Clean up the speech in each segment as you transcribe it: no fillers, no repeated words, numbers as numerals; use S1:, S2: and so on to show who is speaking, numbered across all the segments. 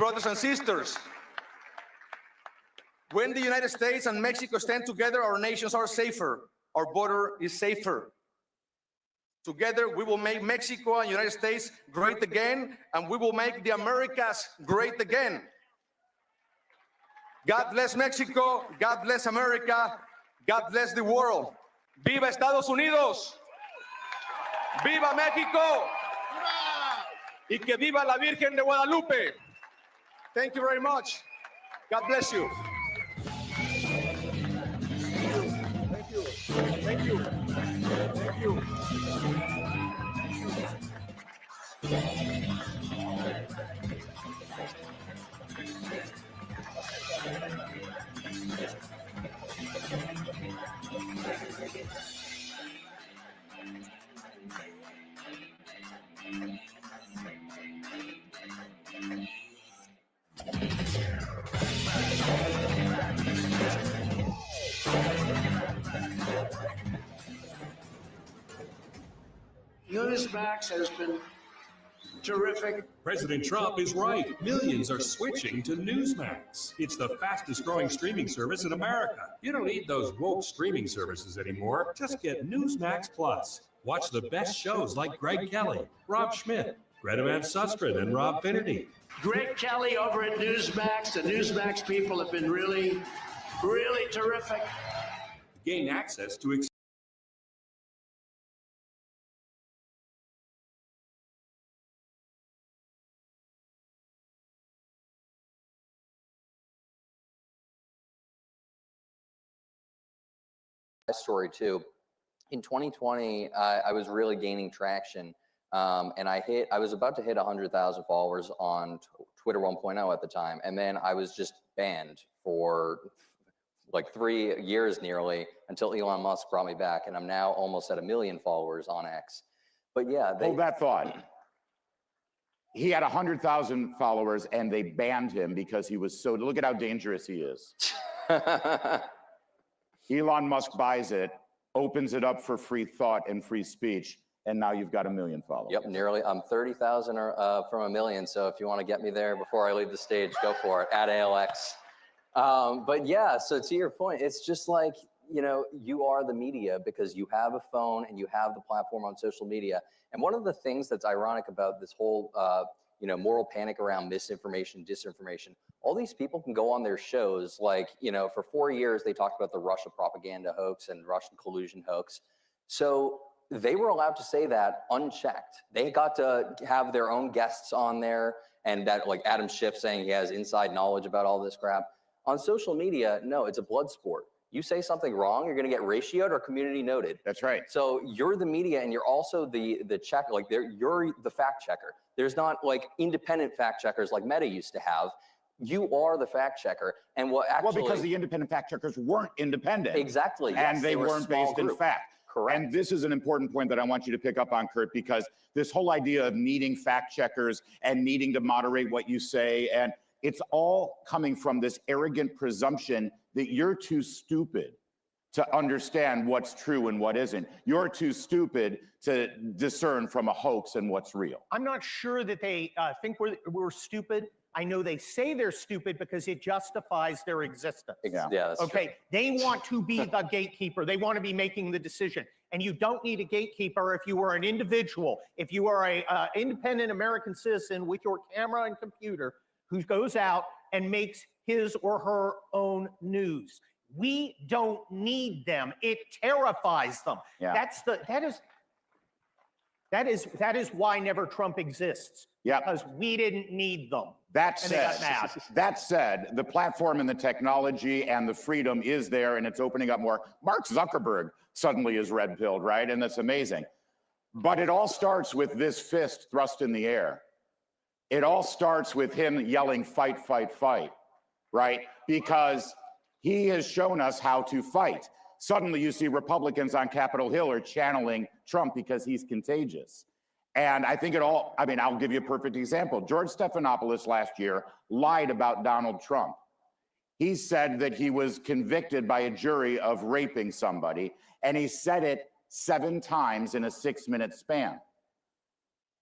S1: brothers and sisters, when the United States and Mexico stand together, our nations are safer. Our border is safer. Together, we will make Mexico and the United States great again, and we will make the Americas great again. God bless Mexico, God bless America, God bless the world. Viva Estados Unidos, viva México, y que viva la Virgen de Guadalupe. Thank you very much. God bless you. Thank you. Thank you. Thank you.
S2: Newsmax has been terrific.
S3: President Trump is right. Millions are switching to Newsmax. It's the fastest growing streaming service in America. You don't need those woke streaming services anymore. Just get Newsmax Plus. Watch the best shows like Greg Kelly, Rob Schmidt, Greta Van Susteren, and Rob Finnerty.
S2: Greg Kelly over at Newsmax. The Newsmax people have been really, really terrific.
S3: Gain access to
S4: story too. In 2020, I was really gaining traction, and I was about to hit 100,000 followers on Twitter 1.0 at the time, and then I was just banned for like 3 years nearly until Elon Musk brought me back, and I'm now almost at 1 million followers on X. But yeah,
S5: hold that thought. He had 100,000 followers, and they banned him because he was so. Look at how dangerous he is. Elon Musk buys it, opens it up for free thought and free speech, and now you've got 1 million followers.
S4: Yep, nearly. I'm 30,000 from 1 million, so if you want to get me there before I leave the stage, go for it, at ALX. But yeah, so to your point, it's just like, you know, you are the media because you have a phone and you have the platform on social media. And one of the things that's ironic about this whole, you know, moral panic around misinformation, disinformation, all these people can go on their shows, like, you know, for 4 years, they talked about the Russia propaganda hoax and Russian collusion hoax. So they were allowed to say that unchecked. They got to have their own guests on there, and that, like Adam Schiff saying he has inside knowledge about all this crap. On social media, no, it's a blood sport. You say something wrong, you're gonna get ratioed or community noted.
S5: That's right.
S4: So you're the media and you're also the check, like you're the fact checker. There's not like independent fact checkers like Meta used to have. You are the fact checker. And what actually—
S5: Well, because the independent fact checkers weren't independent.
S4: Exactly.
S5: And
S4: yes,
S5: they weren't based in fact.
S4: Correct.
S5: And this is an important point that I want you to pick up on, Kurt, because this whole idea of needing fact checkers and needing to moderate what you say, and it's all coming from this arrogant presumption that you're too stupid to understand what's true and what isn't. You're too stupid to discern from a hoax and what's real.
S6: I'm not sure that they think we're stupid. I know they say they're stupid because it justifies their existence.
S4: Yeah, that's
S6: okay.
S4: True.
S6: They want to be the gatekeeper. They want to be making the decision. And you don't need a gatekeeper if you are an individual, if you are a independent American citizen with your camera and computer who goes out and makes his or her own news. We don't need them. It terrifies them. Yeah. That is why Never Trump exists.
S5: Yeah.
S6: Because we didn't need them.
S5: That said, the platform and the technology and the freedom is there, and it's opening up more. Mark Zuckerberg suddenly is red-pilled, right? And that's amazing. But it all starts with this fist thrust in the air. It all starts with him yelling, fight, fight, fight, right? Because he has shown us how to fight. Suddenly you see Republicans on Capitol Hill are channeling Trump because he's contagious. And I think I'll give you a perfect example. George Stephanopoulos last year lied about Donald Trump. He said that he was convicted by a jury of raping somebody, and he said it 7 times in a 6-minute span.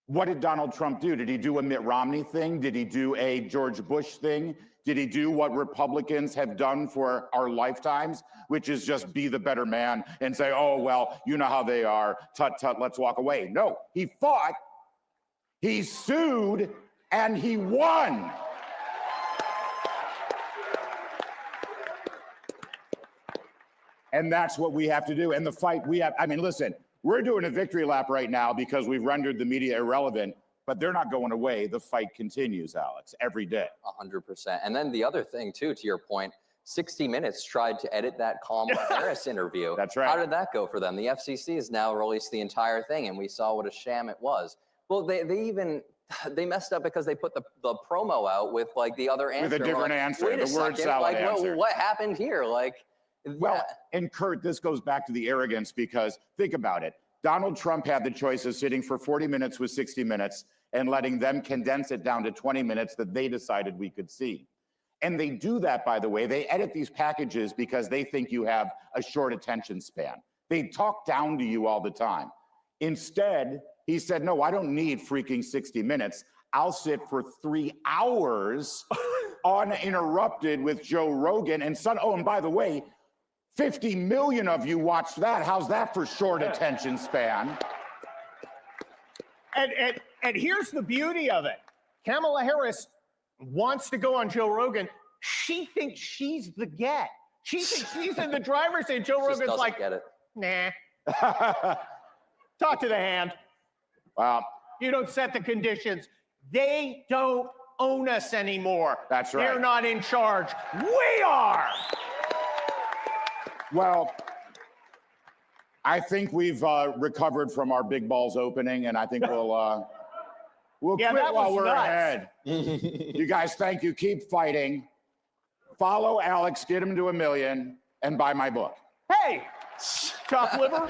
S5: What did Donald Trump do? Did he do a Mitt Romney thing? Did he do a George Bush thing? Did he do what Republicans have done for our lifetimes, which is just be the better man and say, oh, well, you know how they are, tut, tut, let's walk away. No, he fought, he sued, and he won. And that's what we have to do. And the fight we have, I mean, listen, we're doing a victory lap right now because we've rendered the media irrelevant, but they're not going away. The fight continues, Alex, every day.
S4: 100%. And then the other thing, too, to your point, 60 Minutes tried to edit that Kamala Harris interview.
S5: That's right.
S4: How did that go for them? The FCC has now released the entire thing, and we saw what a sham it was. Well, they messed up because they put the promo out with, like, the other answer.
S5: With a different answer,
S4: Wait
S5: the word salad answer.
S4: What happened here? Like,
S5: Well, and Kurt, this goes back to the arrogance because think about it. Donald Trump had the choice of sitting for 40 minutes with 60 Minutes and letting them condense it down to 20 minutes that they decided we could see. And they do that, by the way. They edit these packages because they think you have a short attention span. They talk down to you all the time. Instead, he said, no, I don't need freaking 60 Minutes. I'll sit for 3 hours uninterrupted with Joe Rogan and oh, and by the way, 50 million of you watched that. How's that for short attention span?
S6: And here's the beauty of it. Kamala Harris wants to go on Joe Rogan. She thinks she's the get. She thinks she's in the driver's seat. Joe Rogan's like,
S4: get it.
S6: nah. Talk to the hand.
S5: Well,
S6: You don't set the conditions. They don't own us anymore.
S5: That's right.
S6: They're not in charge. We are.
S5: well, I think we've recovered from our big balls opening, and I think we'll
S6: Yeah,
S5: quit
S6: that
S5: while
S6: was
S5: we're
S6: nuts.
S5: ahead. You guys, thank you. Keep fighting. Follow Alex, get him to 1 million, and buy my book.
S6: Hey, chopped liver.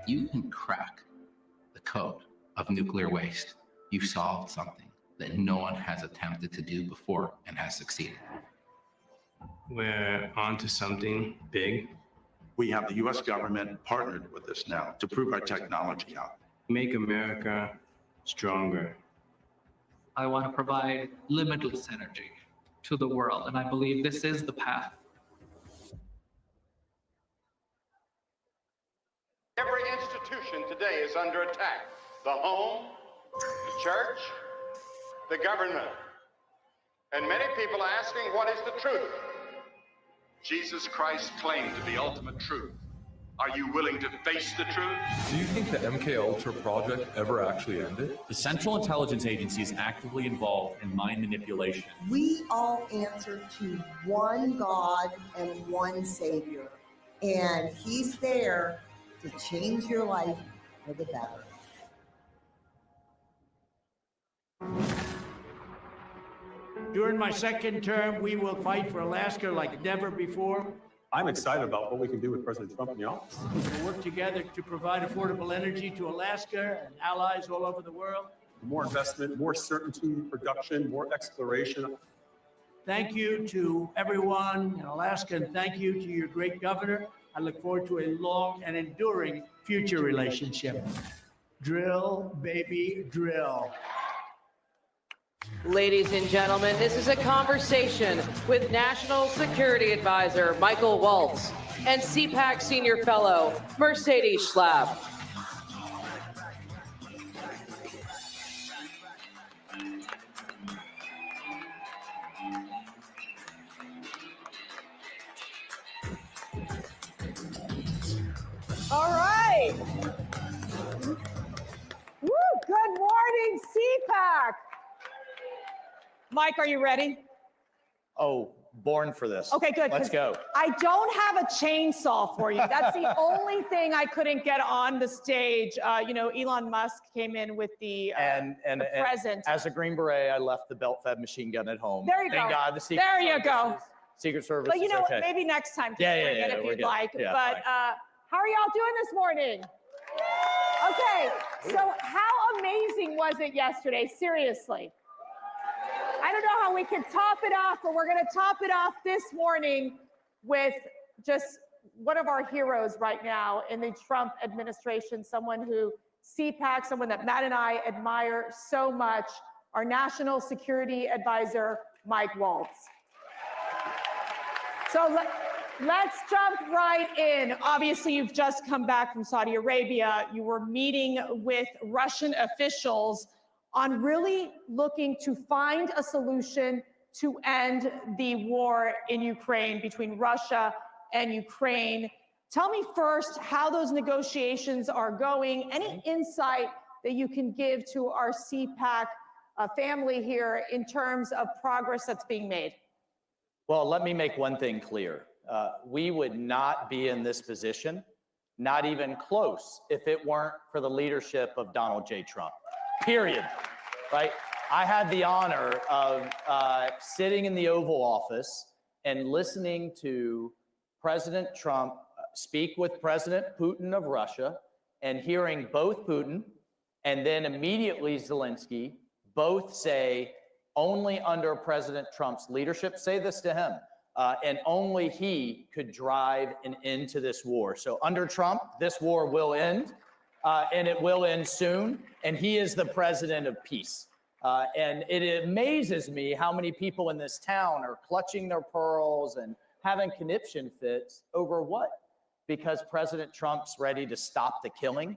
S7: You can crack the code of nuclear waste. You've solved something that no one has attempted to do before and has succeeded.
S8: We're onto something big.
S9: We have the U.S. government partnered with us now to prove our technology out.
S8: Make America stronger.
S10: I want to provide limitless energy to the world, and I believe this is the path.
S11: Every institution today is under attack. The home, the church, the government. And many people are asking, what is the truth? Jesus Christ claimed to be ultimate truth. Are you willing to face the truth?
S12: Do you think the MKUltra project ever actually ended?
S13: The Central Intelligence Agency is actively involved in mind manipulation.
S14: We all answer to one God and one Savior, and He's there to change your life for the better.
S2: During my second term, we will fight for Alaska like never before.
S12: I'm excited about what we can do with President Trump in the office.
S2: We'll work together to provide affordable energy to Alaska and allies all over the world.
S12: More investment, more certainty, production, more exploration.
S2: Thank you to everyone in Alaska, and thank you to your great governor. I look forward to a long and enduring future relationship. Drill, baby, drill.
S15: Ladies and gentlemen, this is a conversation with National Security Advisor Michael Waltz and CPAC Senior Fellow Mercedes Schlapp.
S16: All right. Woo, good morning, CPAC. Mike, are you ready?
S6: Oh, born for this.
S16: Okay, good.
S6: Let's go.
S16: I don't have a chainsaw for you. That's the only thing I couldn't get on the stage. You know, Elon Musk came in with the present.
S6: As a Green Beret, I left the belt-fed machine gun at home.
S16: There you
S6: Thank
S16: go.
S6: God, the Secret
S16: there you
S6: Service
S16: go.
S6: Secret Service.
S16: But you know what?
S6: Okay.
S16: Maybe next time.
S6: Yeah,
S16: if you'd like.
S6: Yeah,
S16: but How are y'all doing this morning? Okay, so how amazing was it yesterday? Seriously. I don't know how we can top it off, but we're going to top it off this morning with just one of our heroes right now in the Trump administration, someone who CPAC, someone that Matt and I admire so much, our National Security Advisor, Mike Waltz. So let's jump right in. Obviously, you've just come back from Saudi Arabia. You were meeting with Russian officials on really looking to find a solution to end the war in Ukraine between Russia and Ukraine. Tell me first how those negotiations are going. Any insight that you can give to our CPAC family here in terms of progress that's being made?
S17: Well, let me make one thing clear. We would not be in this position, not even close, if it weren't for the leadership of Donald J. Trump, period, right? I had the honor of sitting in the Oval Office and listening to President Trump speak with President Putin of Russia and hearing both Putin and then immediately Zelensky both say only under President Trump's leadership, say this to him, and only he could drive an end to this war. So under Trump, this war will end, and it will end soon, and he is the president of peace. And it amazes me how many people in this town are clutching their pearls and having conniption fits over what? Because President Trump's ready to stop the killing,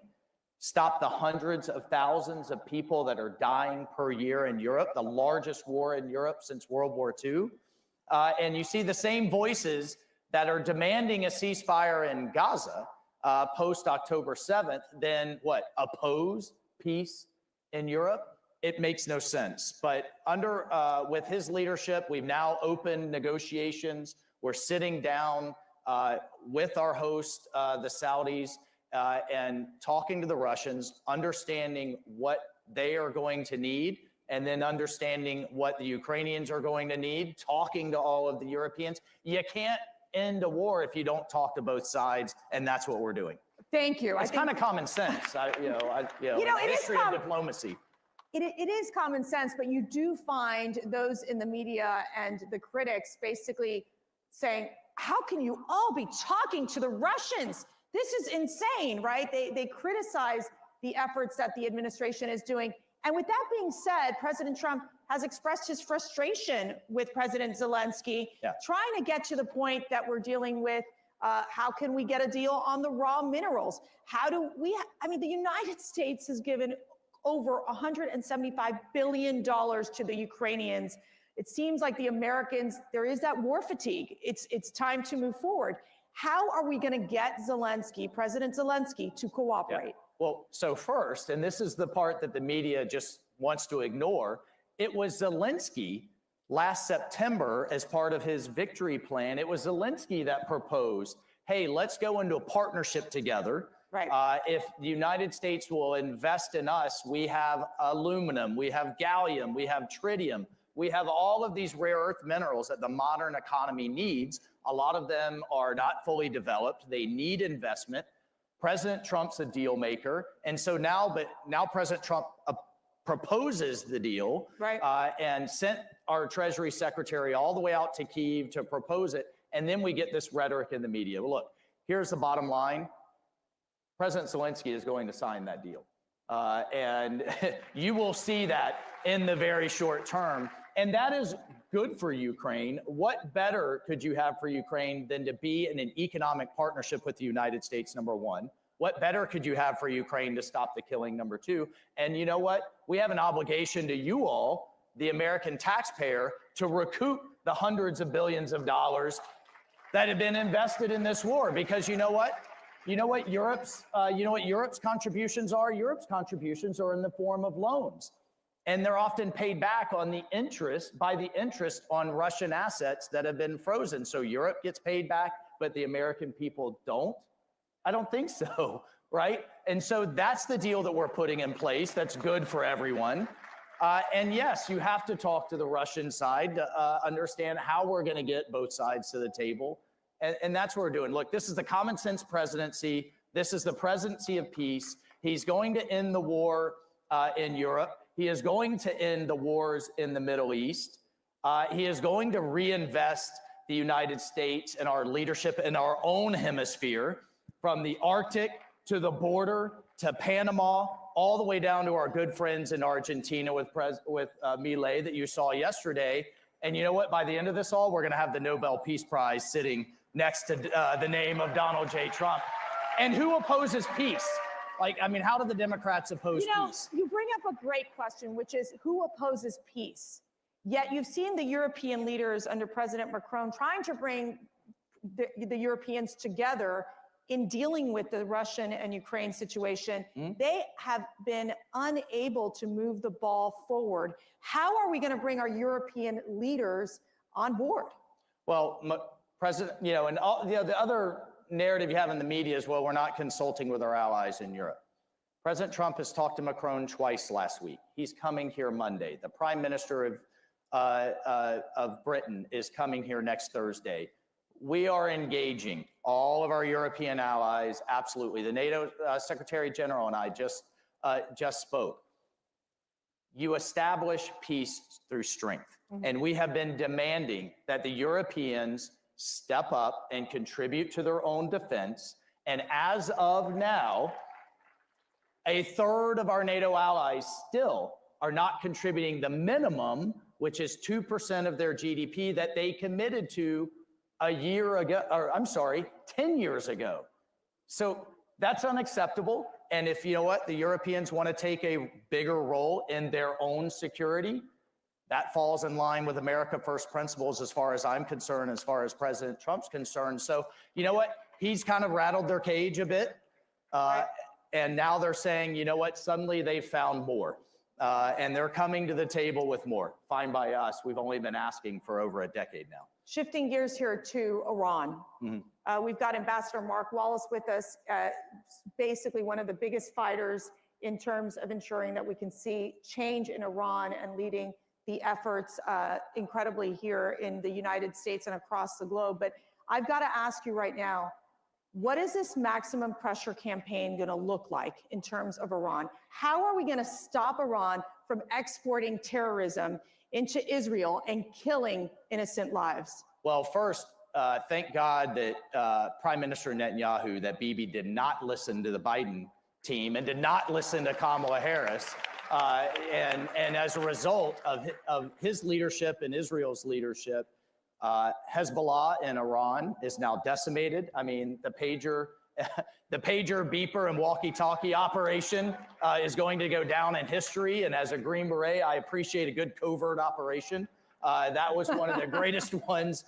S17: stop the hundreds of thousands of people that are dying per year in Europe, the largest war in Europe since World War II. And you see the same voices that are demanding a ceasefire in Gaza post-October 7th, then what, oppose peace in Europe? It makes no sense. But with his leadership, we've now opened negotiations. We're sitting down with our host, the Saudis, and talking to the Russians, understanding what they are going to need, and then understanding what the Ukrainians are going to need, talking to all of the Europeans. You can't end a war if you don't talk to both sides, and that's what we're doing.
S16: Thank you.
S17: It's kind of common sense, history of diplomacy.
S16: It is common sense, but you do find those in the media and the critics basically saying, how can you all be talking to the Russians? This is insane, right? They criticize the efforts that the administration is doing. And with that being said, President Trump has expressed his frustration with President Zelensky, trying to get to the point that we're dealing with how can we get a deal on the raw minerals? The United States has given over $175 billion to the Ukrainians. It seems like the Americans, there is that war fatigue. It's time to move forward. How are we going to get President Zelensky, to cooperate?
S17: Yeah. Well, so first, and this is the part that the media just wants to ignore, it was Zelensky last September as part of his victory plan. It was Zelensky that proposed, hey, let's go into a partnership together.
S16: Right.
S17: If the United States will invest in us, we have aluminum, we have gallium, we have tritium, we have all of these rare earth minerals that the modern economy needs. A lot of them are not fully developed. They need investment. President Trump's a deal maker. And so now President Trump proposes the deal,
S16: right,
S17: and sent our Treasury Secretary all the way out to Kyiv to propose it. And then we get this rhetoric in the media. Well, look, here's the bottom line. President Zelensky is going to sign that deal. And you will see that in the very short term. And that is good for Ukraine. What better could you have for Ukraine than to be in an economic partnership with the United States, number one? What better could you have for Ukraine to stop the killing, number two? And you know what? We have an obligation to you all, the American taxpayer, to recoup the hundreds of billions of dollars that have been invested in this war. Because you know what? You know what Europe's contributions are? Europe's contributions are in the form of loans. And they're often paid back on the interest on Russian assets that have been frozen. So Europe gets paid back, but the American people don't? I don't think so, right? And so that's the deal that we're putting in place. That's good for everyone. And yes, you have to talk to the Russian side to understand how we're going to get both sides to the table. And that's what we're doing. Look, this is the common sense presidency. This is the presidency of peace. He's going to end the war in Europe. He is going to end the wars in the Middle East. He is going to reinvest the United States and our leadership in our own hemisphere, from the Arctic to the border to Panama, all the way down to our good friends in Argentina with Milei that you saw yesterday. And you know what? By the end of this all, we're going to have the Nobel Peace Prize sitting next to the name of Donald J. Trump. And who opposes peace? Like, I mean, how do the Democrats oppose peace?
S16: You bring up a great question, which is who opposes peace? Yet you've seen the European leaders under President Macron trying to bring the Europeans together in dealing with the Russian and Ukraine situation. They have been unable to move the ball forward. How are we going to bring our European leaders on board?
S17: Well, President, you know, and all, you know, the other narrative you have in the media is, well, we're not consulting with our allies in Europe. President Trump has talked to Macron twice last week. He's coming here Monday. The Prime Minister of Britain is coming here next Thursday. We are engaging all of our European allies, absolutely. The NATO Secretary General and I just spoke. You establish peace through strength. And we have been demanding that the Europeans step up and contribute to their own defense. And as of now, a third of our NATO allies still are not contributing the minimum, which is 2% of their GDP that they committed to a year ago, or I'm sorry, 10 years ago. So that's unacceptable. And if you know what, the Europeans want to take a bigger role in their own security, that falls in line with America First principles as far as I'm concerned, as far as President Trump's concerned. So you know what, he's kind of rattled their cage a bit. And now they're saying, you know what, suddenly they've found more. And they're coming to the table with more. Fine by us. We've only been asking for over a decade now.
S16: Shifting gears here to Iran. We've got Ambassador Mark Wallace with us, basically one of the biggest fighters in terms of ensuring that we can see change in Iran and leading the efforts incredibly here in the United States and across the globe. But I've got to ask you right now, what is this maximum pressure campaign going to look like in terms of Iran? How are we going to stop Iran from exporting terrorism into Israel and killing innocent lives?
S17: Well, first, thank God that Prime Minister Netanyahu, that Bibi did not listen to the Biden team and did not listen to Kamala Harris. And as a result of his leadership and Israel's leadership, Hezbollah in Iran is now decimated. I mean, the pager, beeper, and walkie-talkie operation is going to go down in history. And as a Green Beret, I appreciate a good covert operation. That was one of the greatest ones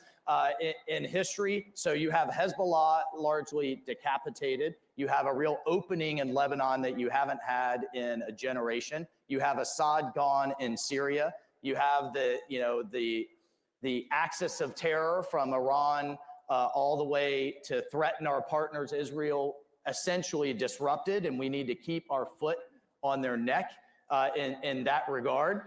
S17: in history. So you have Hezbollah largely decapitated. You have a real opening in Lebanon that you haven't had in a generation. You have Assad gone in Syria. You have the axis of terror from Iran all the way to threaten our partners, Israel, essentially disrupted, and we need to keep our foot on their neck in that regard.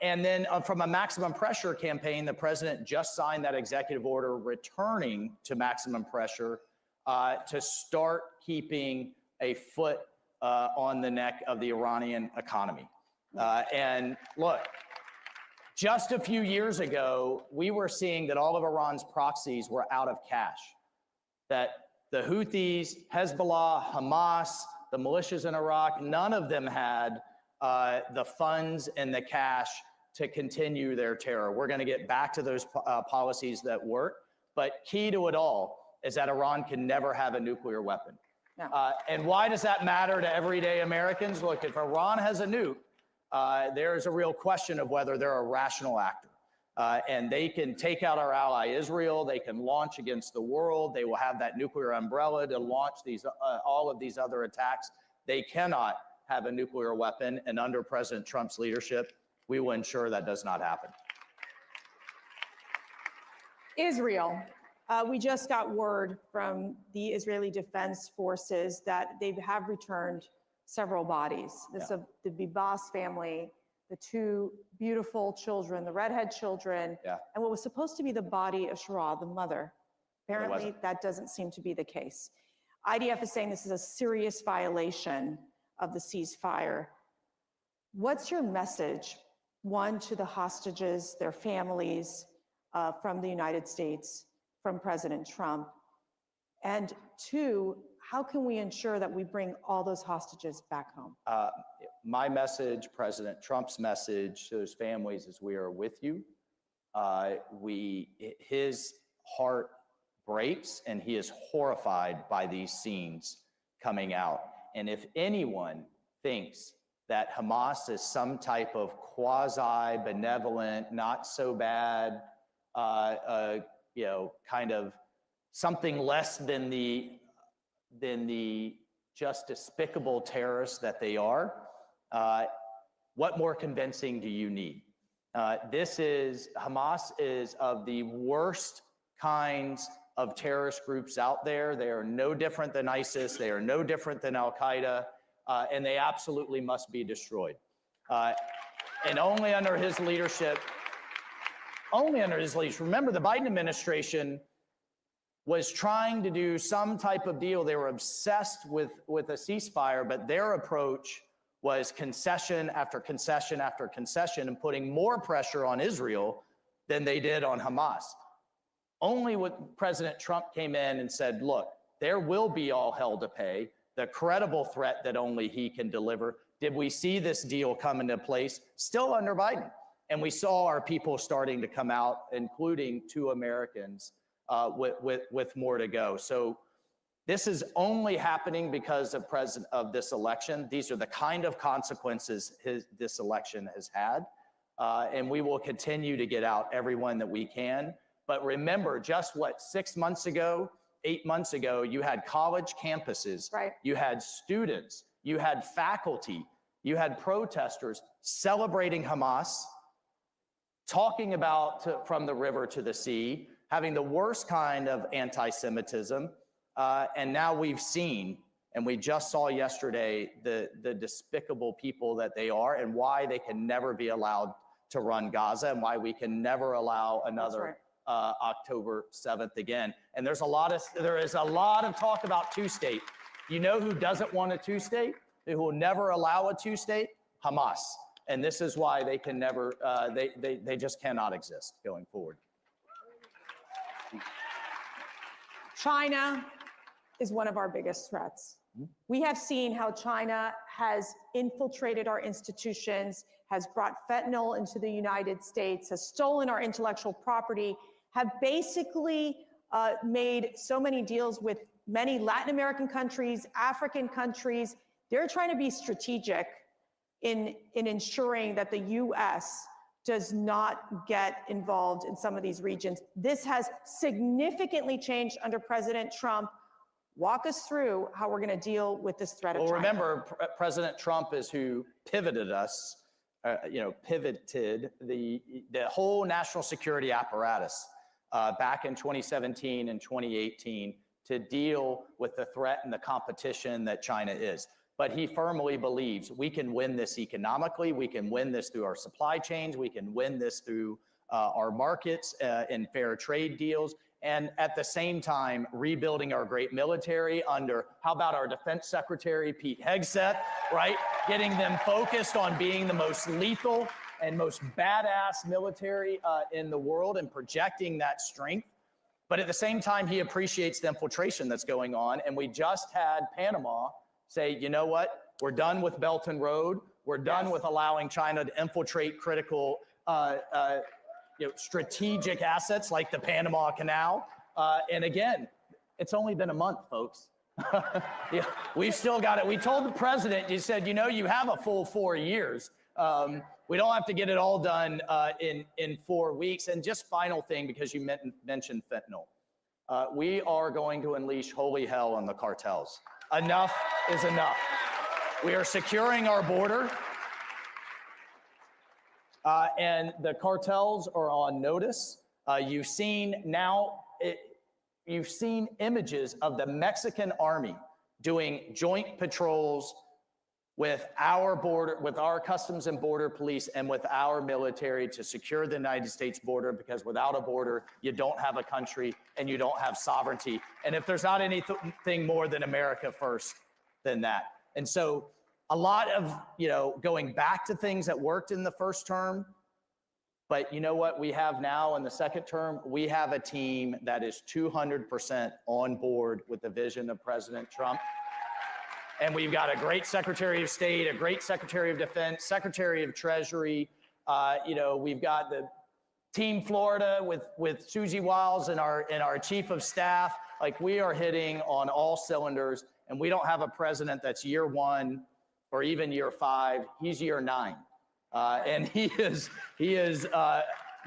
S17: And then from a maximum pressure campaign, the president just signed that executive order returning to maximum pressure to start keeping a foot on the neck of the Iranian economy. And look, just a few years ago, we were seeing that all of Iran's proxies were out of cash, that the Houthis, Hezbollah, Hamas, the militias in Iraq, none of them had the funds and the cash to continue their terror. We're going to get back to those policies that work, but key to it all is that Iran can never have a nuclear weapon.
S16: No.
S17: And why does that matter to everyday Americans? Look, if Iran has a nuke, there is a real question of whether they're a rational actor. And they can take out our ally Israel. They can launch against the world. They will have that nuclear umbrella to launch these all of these other attacks. They cannot have a nuclear weapon. And under President Trump's leadership, we will ensure that does not happen.
S16: Israel. We just got word from the Israeli Defense Forces that they have returned several bodies. This of the Bibas family, the two beautiful children, the redhead children, and what was supposed to be the body of Shara, the mother. Apparently, that doesn't seem to be the case. IDF is saying this is a serious violation of the ceasefire. What's your message, one, to the hostages, their families, from the United States, from President Trump? And two, how can we ensure that we bring all those hostages back home?
S17: My message, President Trump's message to those families is we are with you. His heart breaks and he is horrified by these scenes coming out. And if anyone thinks that Hamas is some type of quasi-benevolent, not so bad, kind of something less than the just despicable terrorists that they are, what more convincing do you need? Hamas is of the worst kinds of terrorist groups out there. They are no different than ISIS. They are no different than Al-Qaeda, and they absolutely must be destroyed. And only under his leadership, remember the Biden administration was trying to do some type of deal. They were obsessed with a ceasefire, but their approach was concession after concession after concession and putting more pressure on Israel than they did on Hamas. Only when President Trump came in and said, look, there will be all hell to pay, the credible threat that only he can deliver, did we see this deal come into place? Still under Biden. And we saw our people starting to come out, including 2 Americans, with more to go. So this is only happening because of this election. These are the kind of consequences this election has had. And we will continue to get out everyone that we can. But remember, just 6 months ago, 8 months ago, you had college campuses, right? You had students, you had faculty, you had protesters celebrating Hamas, talking about from the river to the sea, having the worst kind of anti-Semitism. And now we've seen, and we just saw yesterday, the despicable people that they are and why they can never be allowed to run Gaza and why we can never allow another October 7th again. And there is a lot of talk about 2-state. You know who doesn't want a 2-state? Who will never allow a 2-state? Hamas. And this is why they can never, they just cannot exist going forward.
S16: China is one of our biggest threats. We have seen how China has infiltrated our institutions, has brought fentanyl into the United States, has stolen our intellectual property, have basically made so many deals with many Latin American countries, African countries. They're trying to be strategic in ensuring that the U.S. does not get involved in some of these regions. This has significantly changed under President Trump. Walk us through how we're going to deal with this threat of China.
S17: Well, remember, President Trump is who pivoted us, pivoted the whole national security apparatus back in 2017 and 2018 to deal with the threat and the competition that China is. But he firmly believes we can win this economically, we can win this through our supply chains, we can win this through our markets and fair trade deals, and at the same time, rebuilding our great military under, how about our Defense Secretary, Pete Hegseth, right? Getting them focused on being the most lethal and most badass military in the world and projecting that strength. But at the same time, he appreciates the infiltration that's going on. And we just had Panama say, you know what? We're done with Belt and Road. We're done with allowing China to infiltrate critical strategic assets like the Panama Canal. And again, it's only been a month, folks. Yeah, we've still got it. We told the president, you said, you have a full 4 years. We don't have to get it all done in 4 weeks. And just final thing, because you mentioned fentanyl. We are going to unleash holy hell on the cartels. Enough is enough. We are securing our border. And the cartels are on notice. You've seen images of the Mexican army doing joint patrols with our border, with our Customs and Border Police, and with our military to secure the United States border, because without a border, you don't have a country and you don't have sovereignty. And if there's not anything more than America first than that. And so a lot of, going back to things that worked in the first term, but you know what we have now in the second term? We have a team that is 200% on board with the vision of President Trump. And we've got a great Secretary of State, a great Secretary of Defense, Secretary of Treasury. We've got the Team Florida with Susie Wiles and our Chief of Staff. Like, we are hitting on all cylinders, and we don't have a president that's year 1 or even year 5. He's year 9. And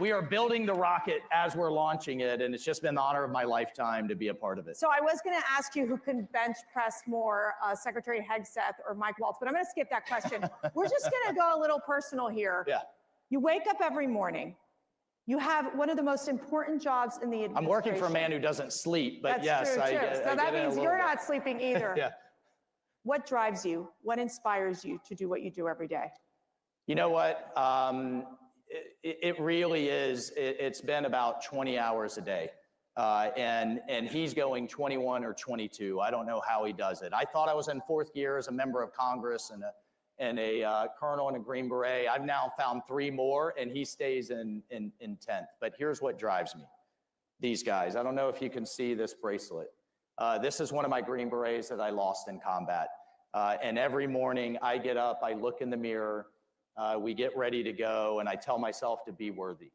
S17: we are building the rocket as we're launching it, and it's just been the honor of my lifetime to be a part of it.
S16: So I was going to ask you who can bench press more, Secretary Hegseth or Mike Waltz, but I'm going to skip that question. We're just going to go a little personal here.
S17: Yeah.
S16: You wake up every morning. You have one of the most important jobs in the administration.
S17: I'm working for a man who doesn't sleep, but
S16: That's
S17: yes,
S16: true. So that means you're not sleeping either.
S17: Yeah.
S16: What drives you? What inspires you to do what you do every day?
S17: You know what? It really is. It's been about 20 hours a day. And he's going 21 or 22. I don't know how he does it. I thought I was in 4th gear as a member of Congress and a colonel and a Green Beret. I've now found 3 more, and he stays in 10th. But here's what drives me. These guys. I don't know if you can see this bracelet. This is one of my Green Berets that I lost in combat. And every morning I get up, I look in the mirror, we get ready to go, and I tell myself to be worthy.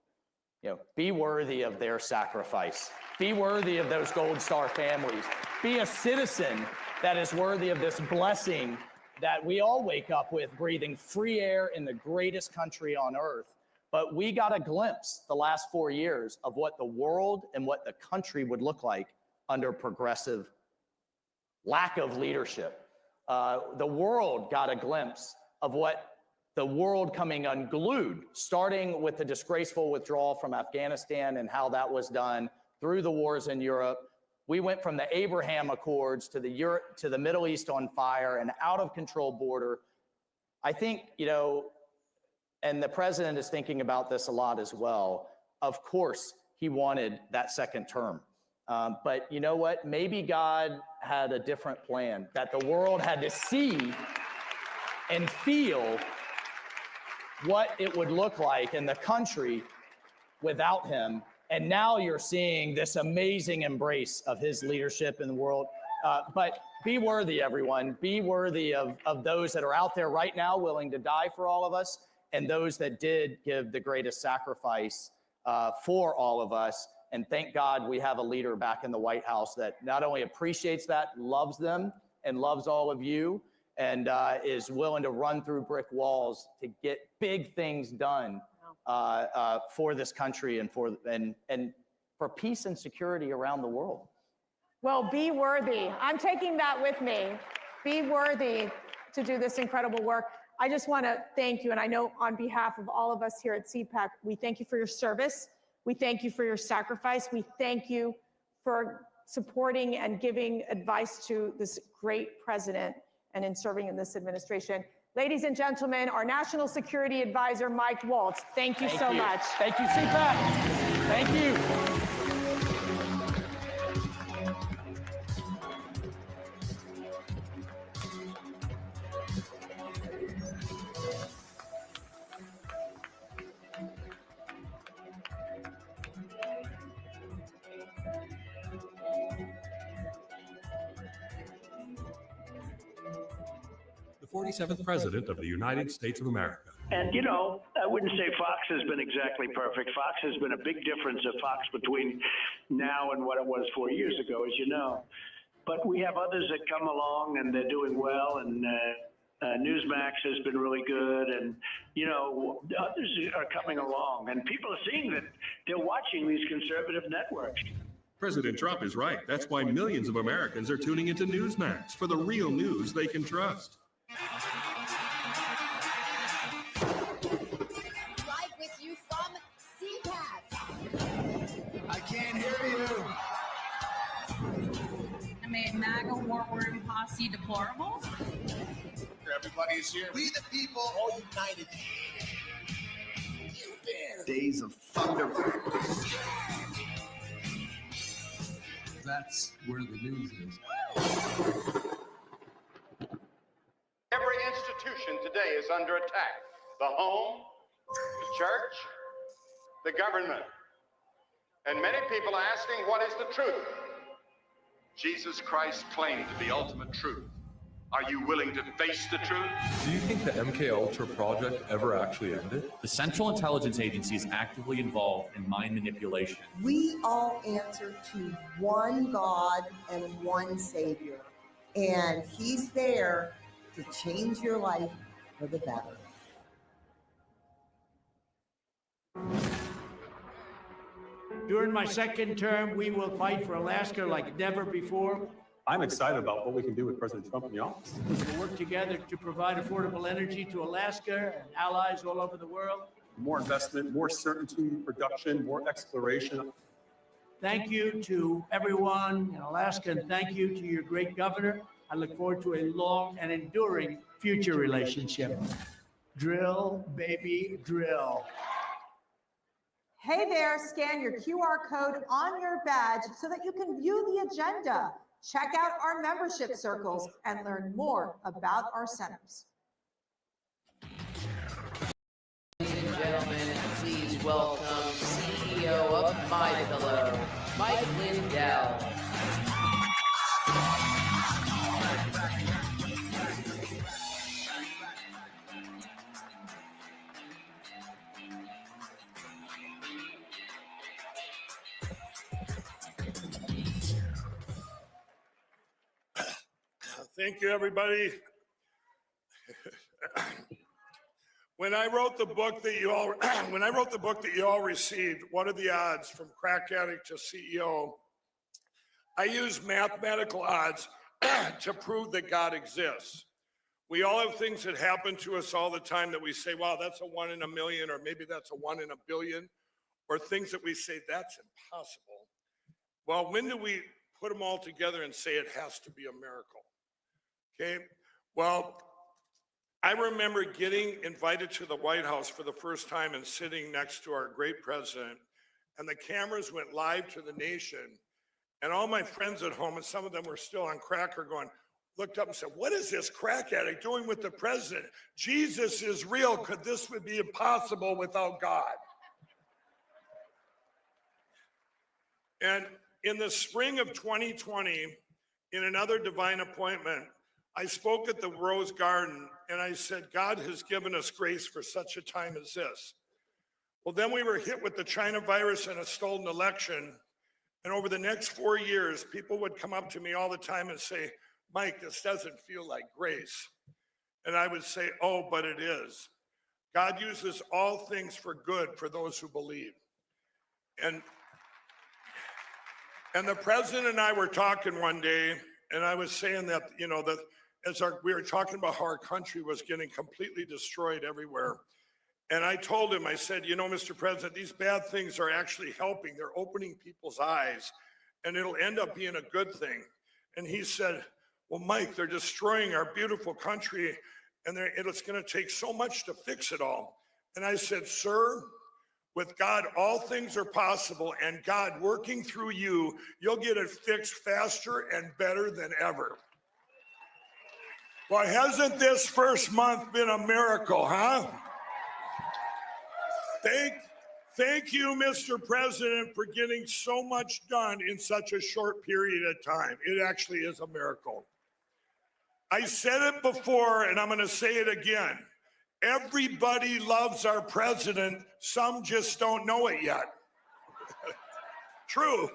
S17: Be worthy of their sacrifice. Be worthy of those Gold Star families. Be a citizen that is worthy of this blessing that we all wake up with, breathing free air in the greatest country on earth. But we got a glimpse the last 4 years of what the world and what the country would look like under progressive lack of leadership. The world got a glimpse of what the world coming unglued, starting with the disgraceful withdrawal from Afghanistan and how that was done through the wars in Europe. We went from the Abraham Accords to the Middle East on fire, and out of control border. I think, and the president is thinking about this a lot as well. Of course, he wanted that second term. But you know what? Maybe God had a different plan that the world had to see and feel what it would look like in the country without him. And now you're seeing this amazing embrace of his leadership in the world. But be worthy, everyone. Be worthy of those that are out there right now willing to die for all of us, and those that did give the greatest sacrifice for all of us. And thank God we have a leader back in the White House that not only appreciates that, loves them, and loves all of you, and is willing to run through brick walls to get big things done for this country and for peace and security around the world.
S16: Well, be worthy. I'm taking that with me. Be worthy to do this incredible work. I just want to thank you. And I know on behalf of all of us here at CPAC, we thank you for your service. We thank you for your sacrifice. We thank you for supporting and giving advice to this great president and in serving in this administration. Ladies and gentlemen, our National Security Advisor, Mike Waltz. Thank you so much.
S17: Thank you, CPAC. Thank you.
S3: The 47th President of the United States of America.
S18: And, I wouldn't say Fox has been exactly perfect. Fox has been a big difference of Fox between now and what it was 4 years ago, as you know. But we have others that come along and they're doing well, and Newsmax has been really good, and, others are coming along, and people are seeing that they're watching these conservative networks.
S3: President Trump is right. That's why millions of Americans are tuning into Newsmax for the real news they can trust.
S19: Live with you from CPAC.
S20: I can't hear you.
S19: I made MAGA war room posse deplorable.
S20: Everybody's here. We the people, all united.
S21: Days of thunder. That's where the news is.
S11: Every institution today is under attack. The home, the church, the government. And many people are asking, what is the truth? Jesus Christ claimed the ultimate truth. Are you willing to face the truth?
S13: Do you think the MK Ultra project ever actually ended? The Central Intelligence Agency is actively involved in mind manipulation.
S14: We all answer to one God and one Savior. And He's there to change your life for the better.
S2: During my second term, we will fight for Alaska like never before.
S12: I'm excited about what we can do with President Trump in the office.
S2: We'll work together to provide affordable energy to Alaska and allies all over the world.
S12: More investment, more certainty, production, more exploration.
S2: Thank you to everyone in Alaska, and thank you to your great governor. I look forward to a long and enduring future relationship. Drill, baby, drill.
S16: Hey there, scan your QR code on your badge so that you can view the agenda. Check out our membership circles and learn more about our centers.
S15: Ladies and gentlemen, please welcome CEO of MyPillow, Mike Lindell.
S22: Thank you, everybody. When I wrote the book that you all received, What Are the Odds from Crack Addict to CEO, I used mathematical odds to prove that God exists. We all have things that happen to us all the time that we say, wow, that's a 1 in a million, or maybe that's a 1 in a billion, or things that we say, that's impossible. Well, when do we put them all together and say it has to be a miracle? Okay, well, I remember getting invited to the White House for the first time and sitting next to our great president, and the cameras went live to the nation, and all my friends at home, and some of them were still on crack, looked up and said, what is this crack addict doing with the president? Jesus is real. Could this would be impossible without God? And in the spring of 2020, in another divine appointment, I spoke at the Rose Garden, and I said, God has given us grace for such a time as this. Well, then we were hit with the China virus and a stolen election. And over the next 4 years, people would come up to me all the time and say, Mike, this doesn't feel like grace. And I would say, oh, but it is. God uses all things for good for those who believe. And the president and I were talking one day, and I was saying that, we were talking about how our country was getting completely destroyed everywhere. And I told him, I said, Mr. President, these bad things are actually helping. They're opening people's eyes, and it'll end up being a good thing. And he said, well, Mike, they're destroying our beautiful country, and it's going to take so much to fix it all. And I said, sir, with God, all things are possible, and God working through you, you'll get it fixed faster and better than ever. Well, hasn't this first month been a miracle, huh? Thank you, Mr. President, for getting so much done in such a short period of time. It actually is a miracle. I said it before, and I'm going to say it again. Everybody loves our president. Some just don't know it yet. True.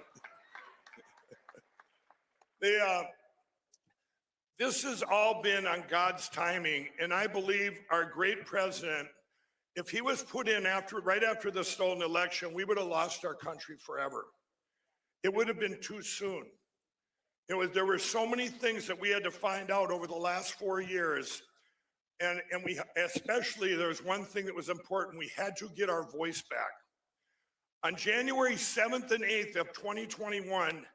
S22: This has all been on God's timing, and I believe our great president, if he was put in right after the stolen election, we would have lost our country forever. It would have been too soon. There were so many things that we had to find out over the last 4 years, and we especially, there was one thing that was important. We had to get our voice back. On January 7th and 8th of 2021,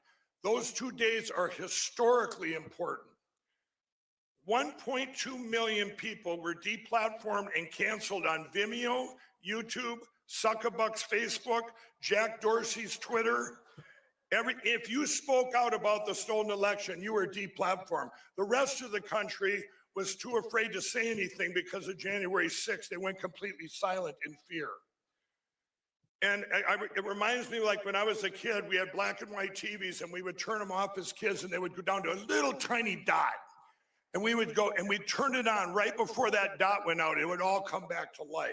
S22: those 2 days are historically important. 1.2 million people were deplatformed and canceled on Vimeo, YouTube, Zuckerberg's Facebook, Jack Dorsey's Twitter. If you spoke out about the stolen election, you were deplatformed. The rest of the country was too afraid to say anything because of January 6th. They went completely silent in fear. And it reminds me, like when I was a kid, we had black and white TVs and we would turn them off as kids and they would go down to a little tiny dot. And we would go and we'd turn it on right before that dot went out. It would all come back to life.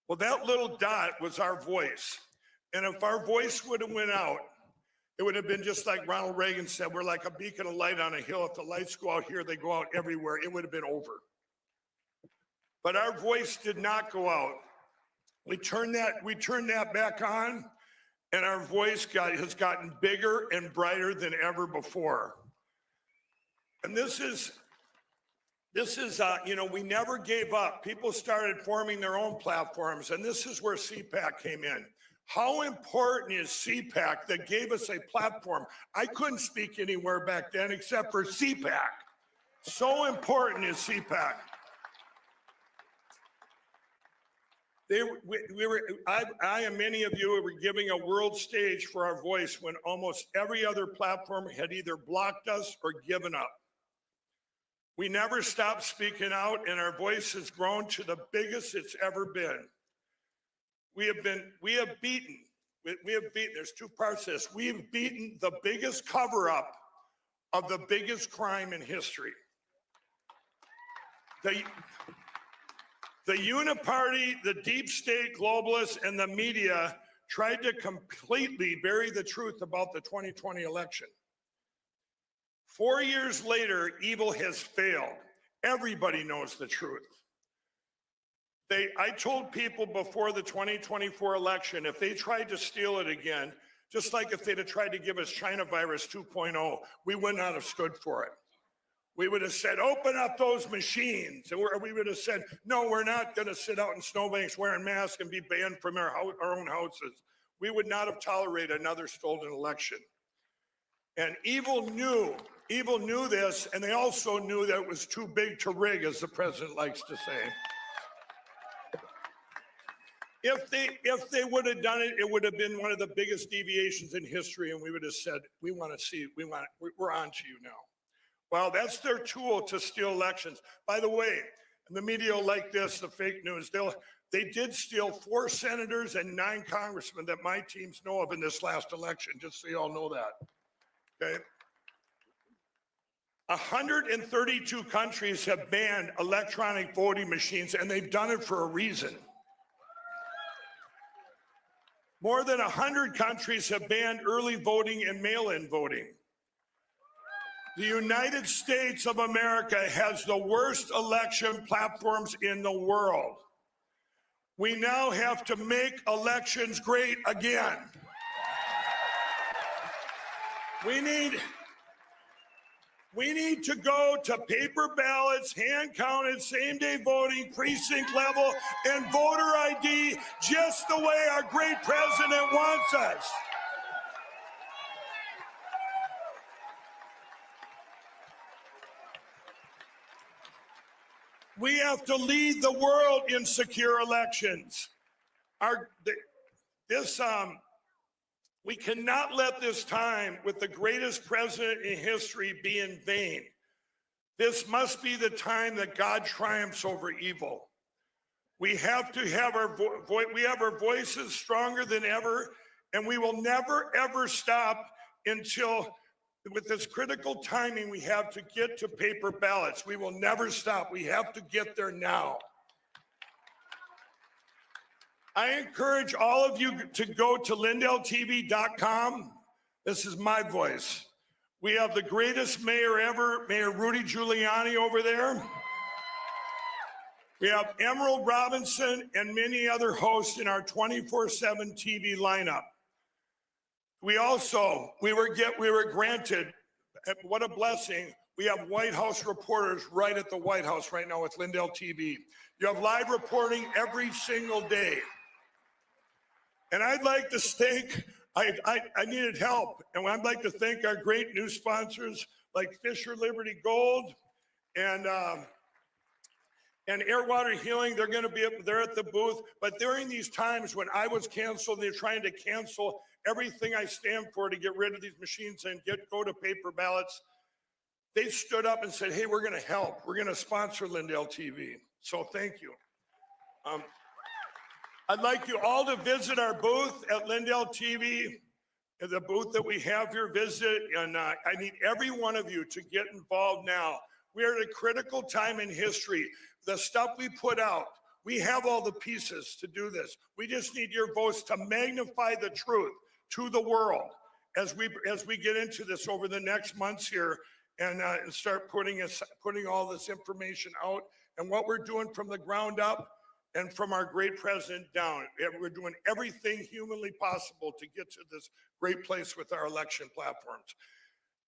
S22: Well, that little dot was our voice. And if our voice would have went out, it would have been just like Ronald Reagan said, we're like a beacon of light on a hill. If the lights go out here, they go out everywhere. It would have been over. But our voice did not go out. We turned that back on, and our voice has gotten bigger and brighter than ever before. And this is, we never gave up. People started forming their own platforms, and this is where CPAC came in. How important is CPAC that gave us a platform? I couldn't speak anywhere back then except for CPAC. So important is CPAC. I and many of you were giving a world stage for our voice when almost every other platform had either blocked us or given up. We never stopped speaking out, and our voice has grown to the biggest it's ever been. We have beaten, there's two parts to this. We have beaten the biggest cover-up of the biggest crime in history. The uniparty, the deep state globalists, and the media tried to completely bury the truth about the 2020 election. 4 years later, evil has failed. Everybody knows the truth. I told people before the 2024 election, if they tried to steal it again, just like if they'd have tried to give us China virus 2.0, we would not have stood for it. We would have said, open up those machines. And we would have said, no, we're not going to sit out in snowbanks wearing masks and be banned from our own houses. We would not have tolerated another stolen election. And evil knew this, and they also knew that it was too big to rig, as the president likes to say. If they would have done it, it would have been one of the biggest deviations in history, and we would have said, we're on to you now. Well, that's their tool to steal elections. By the way, and the media will like this, the fake news, they did steal 4 senators and 9 congressmen that my teams know of in this last election, just so you all know that, okay? 132 countries have banned electronic voting machines, and they've done it for a reason. More than 100 countries have banned early voting and mail-in voting. The United States of America has the worst election platforms in the world. We now have to make elections great again. We need to go to paper ballots, hand-counted, same-day voting, precinct level, and voter ID just the way our great president wants us. We have to lead the world in secure elections. We cannot let this time with the greatest president in history be in vain. This must be the time that God triumphs over evil. We have to have our voices stronger than ever, and we will never, ever stop until, with this critical timing, we have to get to paper ballots. We will never stop. We have to get there now. I encourage all of you to go to LindellTV.com. This is my voice. We have the greatest mayor ever, Mayor Rudy Giuliani over there. We have Emerald Robinson and many other hosts in our 24/7 TV lineup. We were granted, what a blessing. We have White House reporters right at the White House right now with Lindell TV. You have live reporting every single day. And I'd like to thank, I needed help. And I'd like to thank our great new sponsors like Fisher Liberty Gold and Air Water Healing, they're going to be there at the booth. But during these times when I was canceled, they're trying to cancel everything I stand for to get rid of these machines and go to paper ballots. They stood up and said, hey, we're going to help. We're going to sponsor Lindell TV. So thank you. I'd like you all to visit our booth at Lindell TV. The booth that we have here, visit. And I need every one of you to get involved now. We are at a critical time in history. The stuff we put out, we have all the pieces to do this. We just need your votes to magnify the truth to the world as we get into this over the next months here and start putting all this information out and what we're doing from the ground up and from our great president down. We're doing everything humanly possible to get to this great place with our election platforms.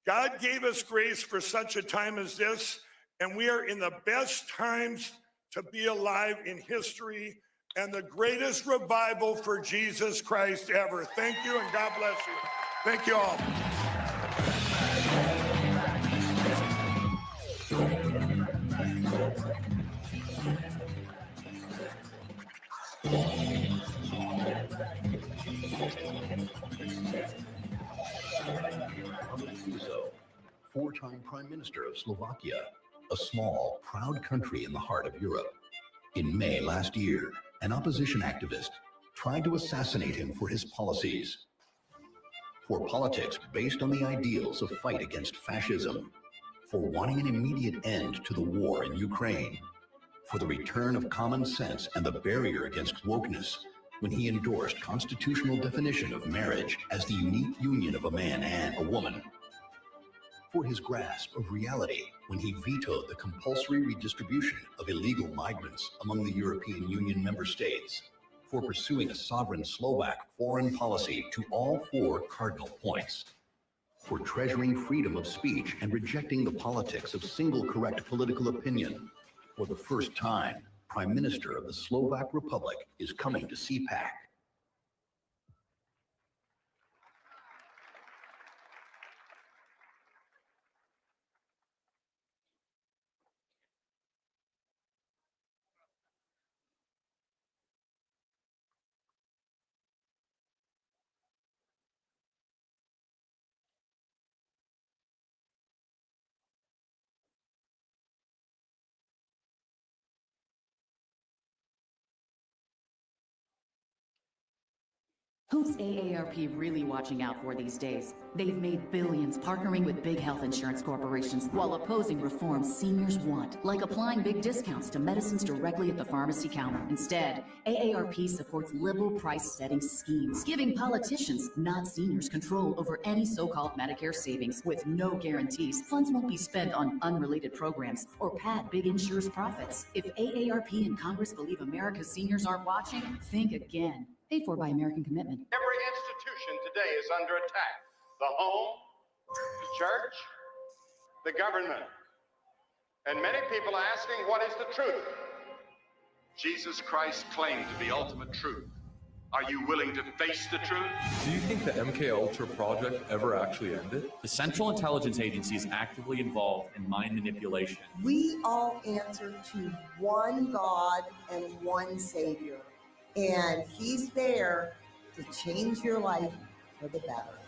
S22: God gave us grace for such a time as this, and we are in the best times to be alive in history and the greatest revival for Jesus Christ ever. Thank you, and God bless you. Thank you all.
S1: Four-time Prime Minister of Slovakia, a small, proud country in the heart of Europe. In May last year, an opposition activist tried to assassinate him for his policies. For politics based on the ideals of fight against fascism, for wanting an immediate end to the war in Ukraine, for the return of common sense and the barrier against wokeness, when he endorsed constitutional definition of marriage as the unique union of a man and a woman. For his grasp of reality when he vetoed the compulsory redistribution of illegal migrants among the European Union member states, for pursuing a sovereign Slovak foreign policy to all four cardinal points, for treasuring freedom of speech and rejecting the politics of single correct political opinion. For the first time, Prime Minister of the Slovak Republic is coming to CPAC.
S4: Who's AARP really watching out for these days? They've made billions partnering with big health insurance corporations while opposing reforms seniors want, like applying big discounts to medicines directly at the pharmacy counter. Instead, AARP supports liberal price-setting schemes, giving politicians, not seniors, control over any so-called Medicare savings with no guarantees. Funds won't be spent on unrelated programs or pad big insurers' profits. If AARP and Congress believe America's seniors aren't watching, think again. Paid for by American Commitment.
S11: Every institution today is under attack. The home, the church, the government. And many people are asking, what is the truth? Jesus Christ claimed the ultimate truth. Are you willing to face the truth?
S13: Do you think the MK Ultra project ever actually ended? The Central Intelligence Agency is actively involved in mind manipulation.
S14: We all answer to one God and one Savior. And he's there to change your life for the better.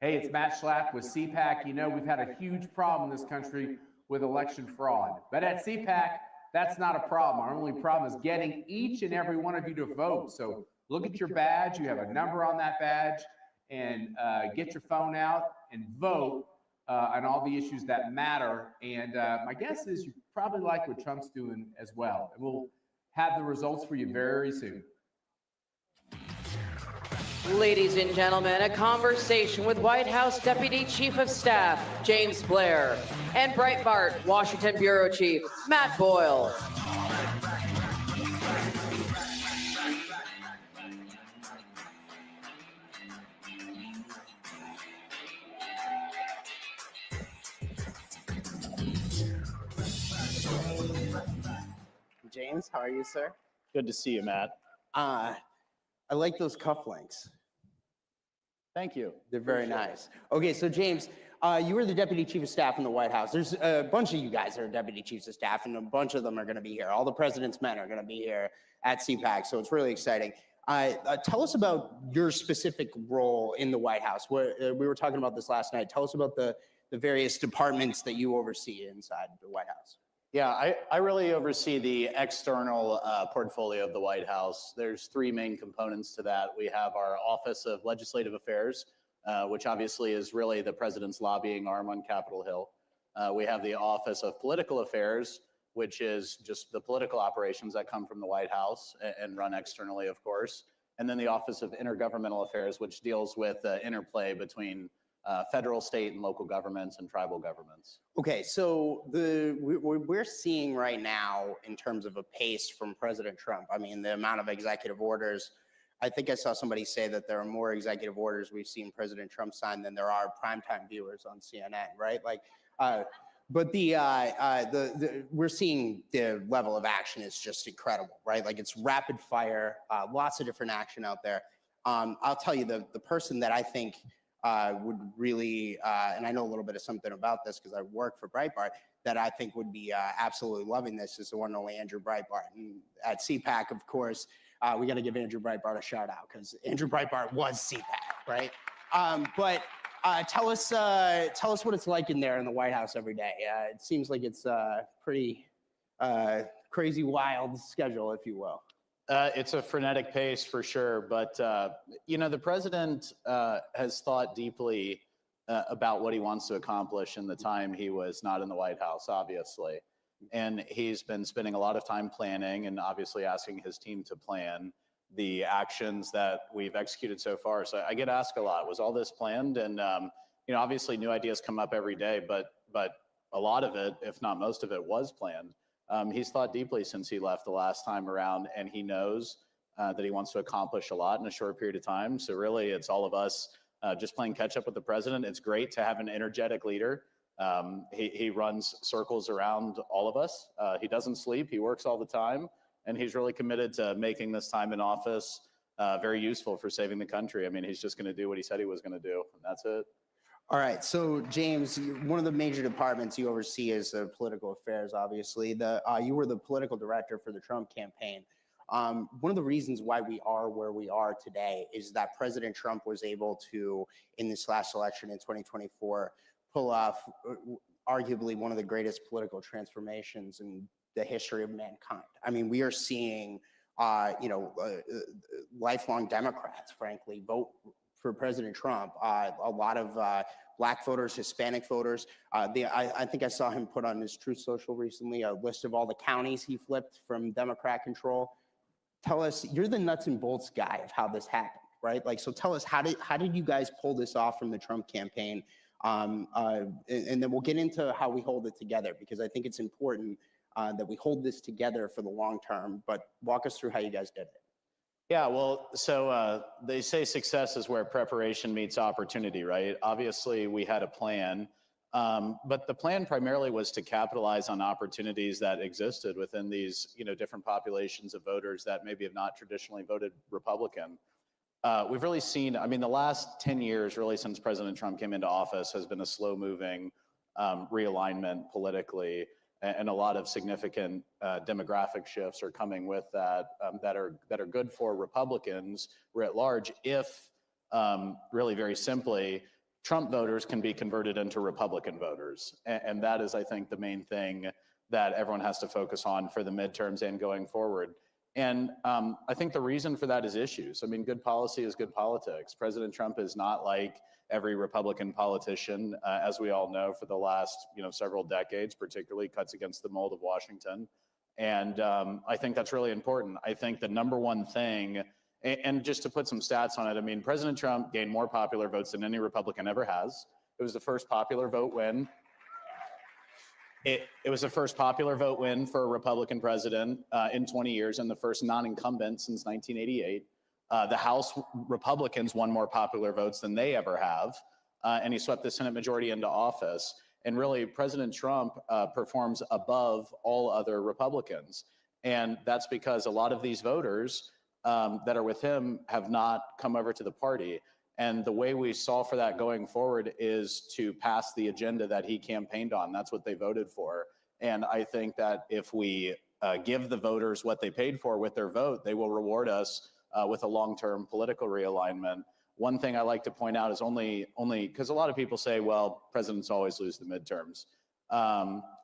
S23: Hey, it's Matt Schlapp with CPAC. You know, we've had a huge problem in this country with election fraud. But at CPAC, that's not a problem. Our only problem is getting each and every one of you to vote. So look at your badge. You have a number on that badge. And get your phone out and vote on all the issues that matter. And my guess is you probably like what Trump's doing as well. And we'll have the results for you very soon.
S15: Ladies and gentlemen, a conversation with White House Deputy Chief of Staff James Blair and Breitbart Washington Bureau Chief Matt Boyle.
S24: James, how are you, sir? Good to see you, Matt. I like those cufflinks. Thank you. They're very nice. Okay, so James,
S5: you were the deputy chief of staff in the White House. There's a bunch of you guys that are deputy chiefs of staff, and a bunch of them are going to be here. All the president's men are going to be here at CPAC, so it's really exciting. Tell us about your specific role in the White House. We were talking about this last night. Tell us about the various departments that you oversee inside the White House.
S24: Yeah, I really oversee the external portfolio of the White House. There's three main components to that. We have our Office of Legislative Affairs, which obviously is really the president's lobbying arm on Capitol Hill. We have the Office of Political Affairs, which is just the political operations that come from the White House and run externally, of course. And then the Office of Intergovernmental Affairs, which deals with the interplay between federal, state, and local governments and tribal governments.
S5: Okay, so we're seeing right now in terms of a pace from President Trump, I mean, the amount of executive orders, I think I saw somebody say that there are more executive orders we've seen President Trump sign than there are primetime viewers on CNN, right? Like, but we're seeing the level of action is just incredible, right? Like it's rapid fire, lots of different action out there. I'll tell you the person that I think would really, and I know a little bit of something about this because I work for Breitbart, that I think would be absolutely loving this is the one and only Andrew Breitbart. And at CPAC, of course, we got to give Andrew Breitbart a shout out because Andrew Breitbart was CPAC, right? But tell us what it's like in there in the White House every day. It seems like it's a pretty crazy, wild schedule, if you will.
S24: It's a frenetic pace for sure, but you know, the president has thought deeply about what he wants to accomplish in the time he was not in the White House, obviously. And he's been spending a lot of time planning and obviously asking his team to plan the actions that we've executed so far. So I get asked a lot, was all this planned? And you know, obviously new ideas come up every day, but a lot of it, if not most of it, was planned. He's thought deeply since he left the last time around, and he knows that he wants to accomplish a lot in a short period of time. So really, it's all of us just playing catch up with the president. It's great to have an energetic leader. He runs circles around all of us. He doesn't sleep. He works all the time, and he's really committed to making this time in office very useful for saving the country. I mean, he's just going to do what he said he was going to do, and that's it.
S5: All right, so James, one of the major departments you oversee is political affairs, obviously. You were the political director for the Trump campaign. One of the reasons why we are where we are today is that President Trump was able to, in this last election in 2024, pull off arguably one of the greatest political transformations in the history of mankind. I mean, we are seeing, lifelong Democrats, frankly, vote for President Trump. A lot of Black voters, Hispanic voters. I think I saw him put on his Truth Social recently a list of all the counties he flipped from Democrat control. Tell us, you're the nuts and bolts guy of how this happened, right? Like, so tell us, how did you guys pull this off from the Trump campaign? And then we'll get into how we hold it together, because I think it's important that we hold this together for the long term. But walk us through how you guys did it.
S24: Yeah, well, so they say success is where preparation meets opportunity, right? Obviously, we had a plan, but the plan primarily was to capitalize on opportunities that existed within these, different populations of voters that maybe have not traditionally voted Republican. We've really seen, I mean, the last 10 years, really since President Trump came into office, has been a slow-moving realignment politically. And a lot of significant demographic shifts are coming with that that are good for Republicans writ large if, really very simply, Trump voters can be converted into Republican voters. And that is, I think, the main thing that everyone has to focus on for the midterms and going forward. And I think the reason for that is issues. I mean, good policy is good politics. President Trump is not like every Republican politician, as we all know, for the last several decades, particularly cuts against the mold of Washington. And I think that's really important. I think the number one thing, and just to put some stats on it, I mean, President Trump gained more popular votes than any Republican ever has. It was the first popular vote win. It was the first popular vote win for a Republican president in 20 years and the first non-incumbent since 1988. The House Republicans won more popular votes than they ever have, and he swept the Senate majority into office. And really, President Trump performs above all other Republicans. And that's because a lot of these voters that are with him have not come over to the party. And the way we solve for that going forward is to pass the agenda that he campaigned on. That's what they voted for. And I think that if we give the voters what they paid for with their vote, they will reward us with a long-term political realignment. One thing I like to point out is only because a lot of people say, well, presidents always lose the midterms.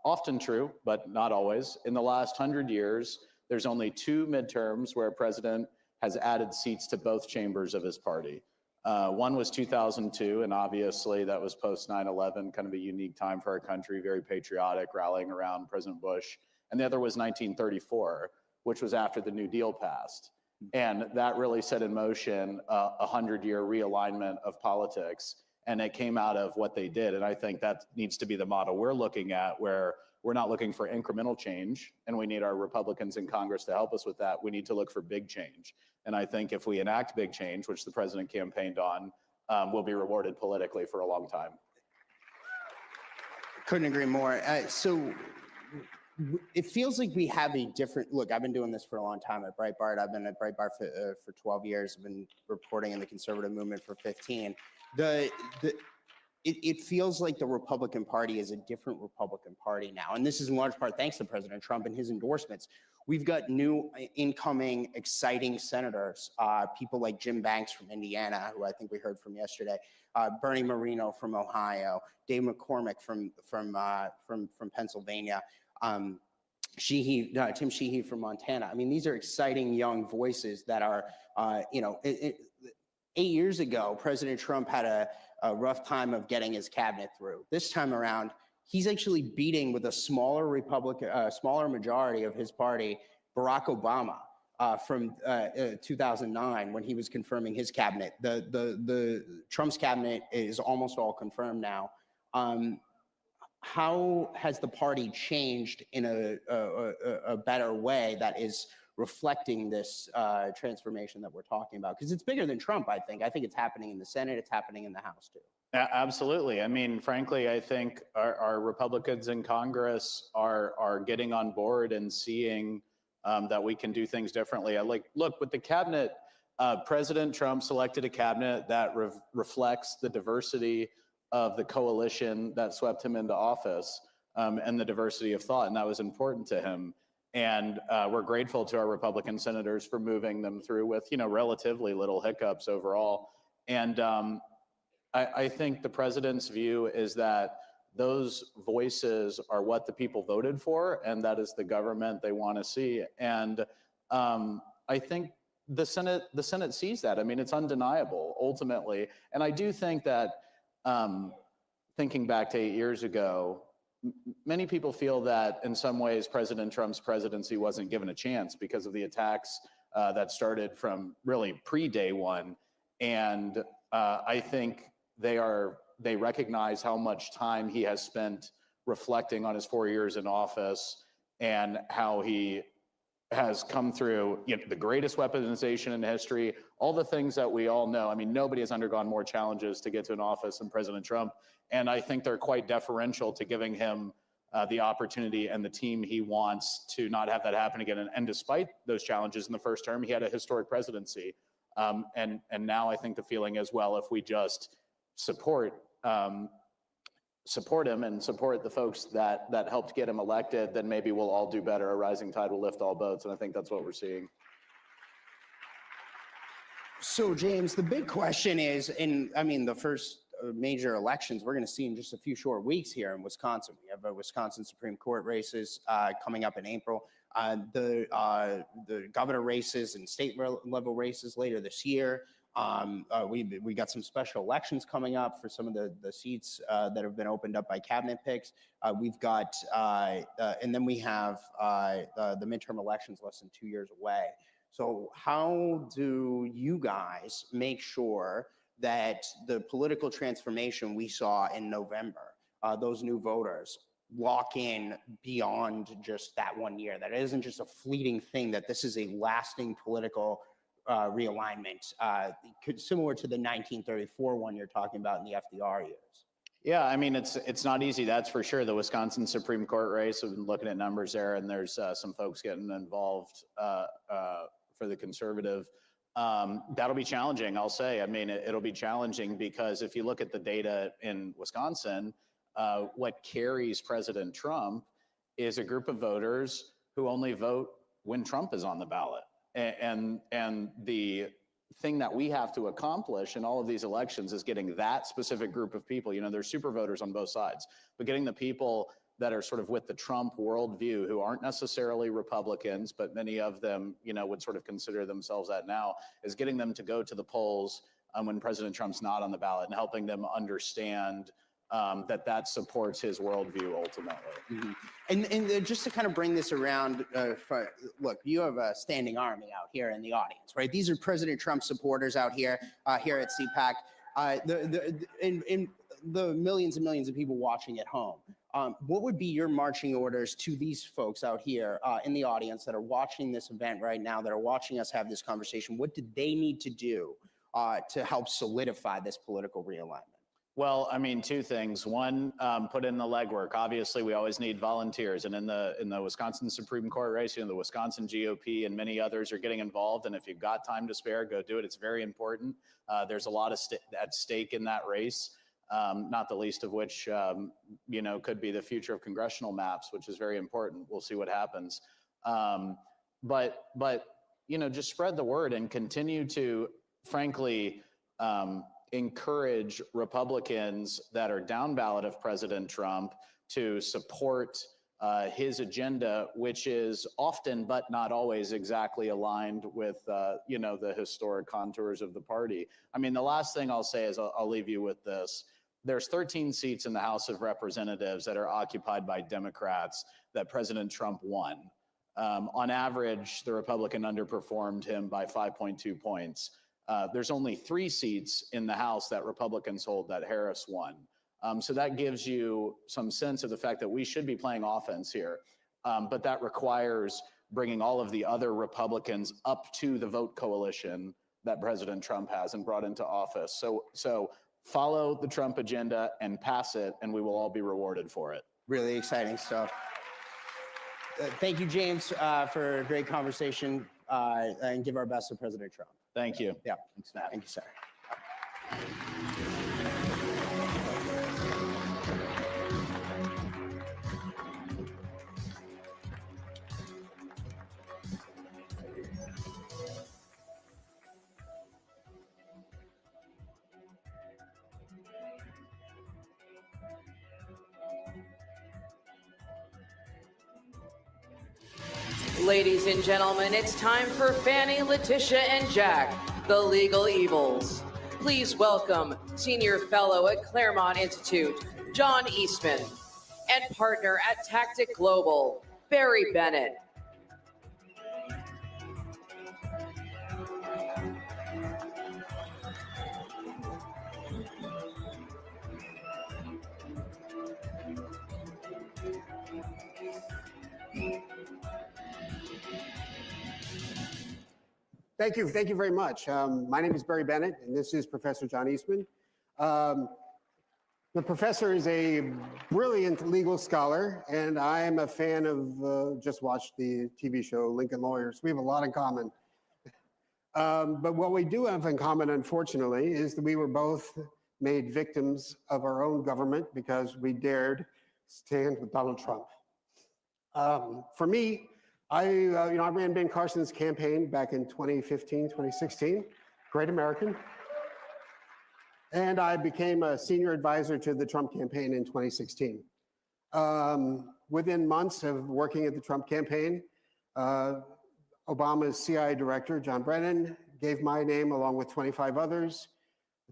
S24: Often true, but not always. In the last 100 years, there's only 2 midterms where a president has added seats to both chambers of his party. One was 2002, and obviously that was post 9/11, kind of a unique time for our country, very patriotic, rallying around President Bush. And the other was 1934, which was after the New Deal passed. And that really set in motion a 100-year realignment of politics. And it came out of what they did. And I think that needs to be the model we're looking at, where we're not looking for incremental change, and we need our Republicans in Congress to help us with that. We need to look for big change. And I think if we enact big change, which the president campaigned on, we'll be rewarded politically for a long time.
S5: Couldn't agree more. So it feels like we have a different look. I've been doing this for a long time at Breitbart. I've been at Breitbart for 12 years. I've been reporting in the conservative movement for 15. It feels like the Republican Party is a different Republican Party now. And this is in large part thanks to President Trump and his endorsements. We've got new incoming exciting senators, people like Jim Banks from Indiana, who I think we heard from yesterday, Bernie Moreno from Ohio, Dave McCormick from Pennsylvania, Tim Sheehy from Montana. I mean, these are exciting young voices that are, 8 years ago, President Trump had a rough time of getting his cabinet through. This time around, he's actually beating with a smaller smaller majority of his party, Barack Obama from 2009 when he was confirming his cabinet. The Trump's cabinet is almost all confirmed now. How has the party changed in a better way that is reflecting this transformation that we're talking about? Because it's bigger than Trump, I think. I think it's happening in the Senate. It's happening in the House, too.
S24: Absolutely. I mean, frankly, I think our Republicans in Congress are getting on board and seeing that we can do things differently. Look, with the cabinet, President Trump selected a cabinet that reflects the diversity of the coalition that swept him into office and the diversity of thought, and that was important to him. And we're grateful to our Republican senators for moving them through with, relatively little hiccups overall. And I think the president's view is that those voices are what the people voted for, and that is the government they want to see. And I think the Senate sees that. I mean, it's undeniable ultimately. And I do think that thinking back to 8 years ago, many people feel that in some ways President Trump's presidency wasn't given a chance because of the attacks that started from really pre-day one. And I think they recognize how much time he has spent reflecting on his 4 years in office and how he has come through the greatest weaponization in history, all the things that we all know. I mean, nobody has undergone more challenges to get to an office than President Trump. And I think they're quite deferential to giving him the opportunity and the team he wants to not have that happen again. And despite those challenges in the first term, he had a historic presidency. And now I think the feeling is, well, if we just support him and support the folks that helped get him elected, then maybe we'll all do better. A rising tide will lift all boats. And I think that's what we're seeing.
S5: So, James, the big question is, the first major elections we're going to see in just a few short weeks here in Wisconsin. We have Wisconsin Supreme Court races coming up in April. The governor races and state level races later this year. We got some special elections coming up for some of the seats that have been opened up by cabinet picks. We've got, and then we have the midterm elections less than 2 years away. So how do you guys make sure that the political transformation we saw in November, those new voters, lock in beyond just that 1 year, that it isn't just a fleeting thing, that this is a lasting political realignment, similar to the 1934 one you're talking about in the FDR years?
S24: Yeah, I mean, it's not easy, that's for sure. The Wisconsin Supreme Court race, we've been looking at numbers there, and there's some folks getting involved for the conservative That'll be challenging, I'll say. I mean, it'll be challenging because if you look at the data in Wisconsin, what carries President Trump is a group of voters who only vote when Trump is on the ballot. And the thing that we have to accomplish in all of these elections is getting that specific group of people. You know, there's super voters on both sides, but getting the people that are sort of with the Trump worldview, who aren't necessarily Republicans, but many of them, you know, would sort of consider themselves that now, is getting them to go to the polls when President Trump's not on the ballot and helping them understand that supports his worldview ultimately.
S5: Mm-hmm. And just to kind of bring this around, look, you have a standing army out here in the audience, right? These are President Trump supporters out here, here at CPAC. The millions and millions of people watching at home. What would be your marching orders to these folks out here in the audience that are watching this event right now, that are watching us have this conversation? What do they need to do to help solidify this political realignment?
S24: Well, I mean, two things. One, put in the legwork. Obviously, we always need volunteers. And in the Wisconsin Supreme Court race, you know, the Wisconsin GOP and many others are getting involved. And if you've got time to spare, go do it. It's very important. There's a lot at stake in that race. Not the least of which, you know, could be the future of congressional maps, which is very important. We'll see what happens. But you know, just spread the word and continue to, frankly, encourage Republicans that are down ballot of President Trump to support his agenda, which is often, but not always, exactly aligned with, you know, the historic contours of the party. I mean, the last thing I'll say is I'll leave you with this. There's 13 seats in the House of Representatives that are occupied by Democrats that President Trump won. On average, the Republican underperformed him by 5.2 points. There's only 3 seats in the House that Republicans hold that Harris won. So that gives you some sense of the fact that we should be playing offense here. But that requires bringing all of the other Republicans up to the vote coalition that President Trump has and brought into office. So follow the Trump agenda and pass it, and we will all be rewarded for it.
S5: Really exciting stuff. Thank you, James, for a great conversation, and give our best to President Trump.
S24: Thank you.
S5: Yeah, thanks, Matt. Thank you, sir.
S15: Ladies and gentlemen, it's time for Fannie, Letitia, and Jack, the Legal Evils. Please welcome Senior Fellow at Claremont Institute, John Eastman, and partner at Tactic Global, Barry Bennett.
S7: Thank you very much. My name is Barry Bennett, and this is Professor John Eastman. The professor is a brilliant legal scholar, and I am a fan of, just watched the TV show Lincoln Lawyers. We have a lot in common. But what we do have in common, unfortunately, is that we were both made victims of our own government because we dared stand with Donald Trump. For me, I ran Ben Carson's campaign back in 2015, 2016, Great American. And I became a senior advisor to the Trump campaign in 2016. Within months of working at the Trump campaign, Obama's CIA director, John Brennan, gave my name along with 25 others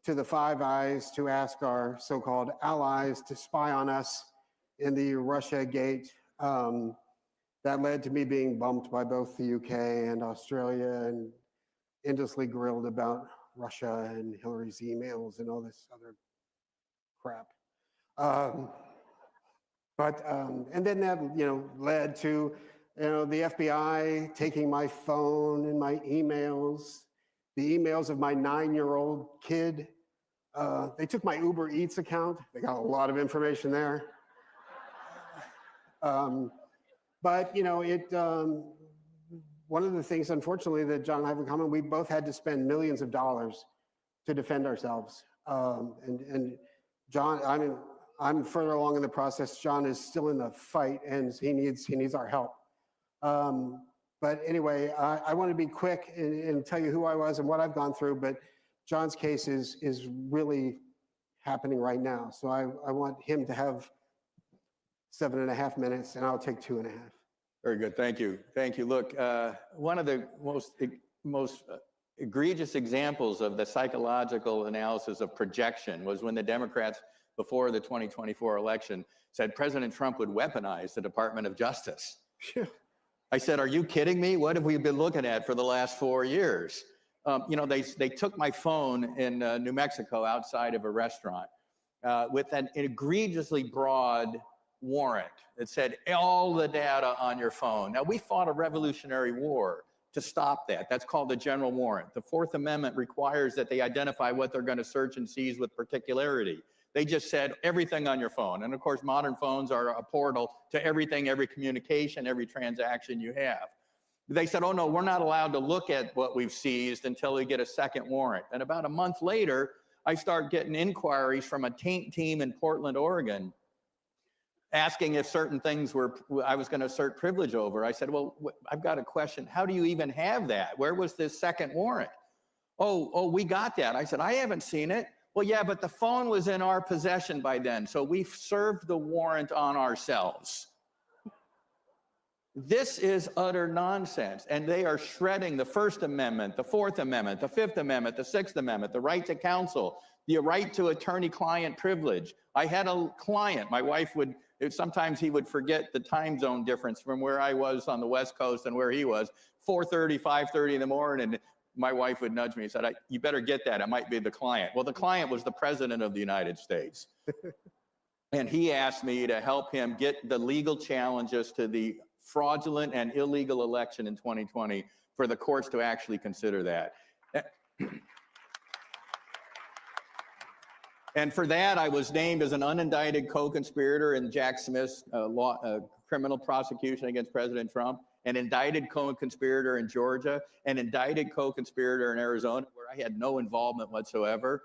S7: to the Five Eyes to ask our so-called allies to spy on us in the Russia gate. That led to me being bumped by both the UK and Australia and endlessly grilled about Russia and Hillary's emails and all this other crap. And then that, led to, the FBI taking my phone and my emails, the emails of my 9-year-old kid. They took my Uber Eats account. They got a lot of information there. But, one of the things, unfortunately, that John and I have in common, we both had to spend millions of dollars to defend ourselves. And John, I mean, I'm further along in the process. John is still in the fight, and he needs our help. But anyway, I want to be quick and tell you who I was and what I've gone through. But John's case is really happening right now. So I want him to have 7.5 minutes, and I'll take 2.5.
S6: Very good. Thank you. Thank you. Look, one of the most egregious examples of the psychological analysis of projection was when the Democrats, before the 2024 election, said President Trump would weaponize the Department of Justice. I said, are you kidding me? What have we been looking at for the last 4 years? You know, they took my phone in New Mexico outside of a restaurant with an egregiously broad warrant that said all the data on your phone. Now, we fought a revolutionary war to stop that. That's called the general warrant. The Fourth Amendment requires that they identify what they're going to search and seize with particularity. They just said everything on your phone. And of course, modern phones are a portal to everything, every communication, every transaction you have. They said, oh no, we're not allowed to look at what we've seized until we get a second warrant. And about a month later, I start getting inquiries from a taint team in Portland, Oregon, asking if certain things I was going to assert privilege over. I said, well, I've got a question. How do you even have that? Where was this second warrant? Oh, we got that. I said, I haven't seen it. Well, yeah, but the phone was in our possession by then, so we've served the warrant on ourselves. This is utter nonsense, and they are shredding the First Amendment, the Fourth Amendment, the Fifth Amendment, the Sixth Amendment, the right to counsel, the right to attorney-client privilege. I had a client, my wife would, sometimes he would forget the time zone difference from where I was on the West Coast and where he was, 4:30, 5:30 in the morning, and my wife would nudge me and said, you better get that, it might be the client. Well, the client was the President of the United States. And he asked me to help him get the legal challenges to the fraudulent and illegal election in 2020 for the courts to actually consider that. And for that, I was named as an unindicted co-conspirator in Jack Smith's criminal prosecution against President Trump, an indicted co-conspirator in Georgia, an indicted co-conspirator in Arizona, where I had no involvement whatsoever.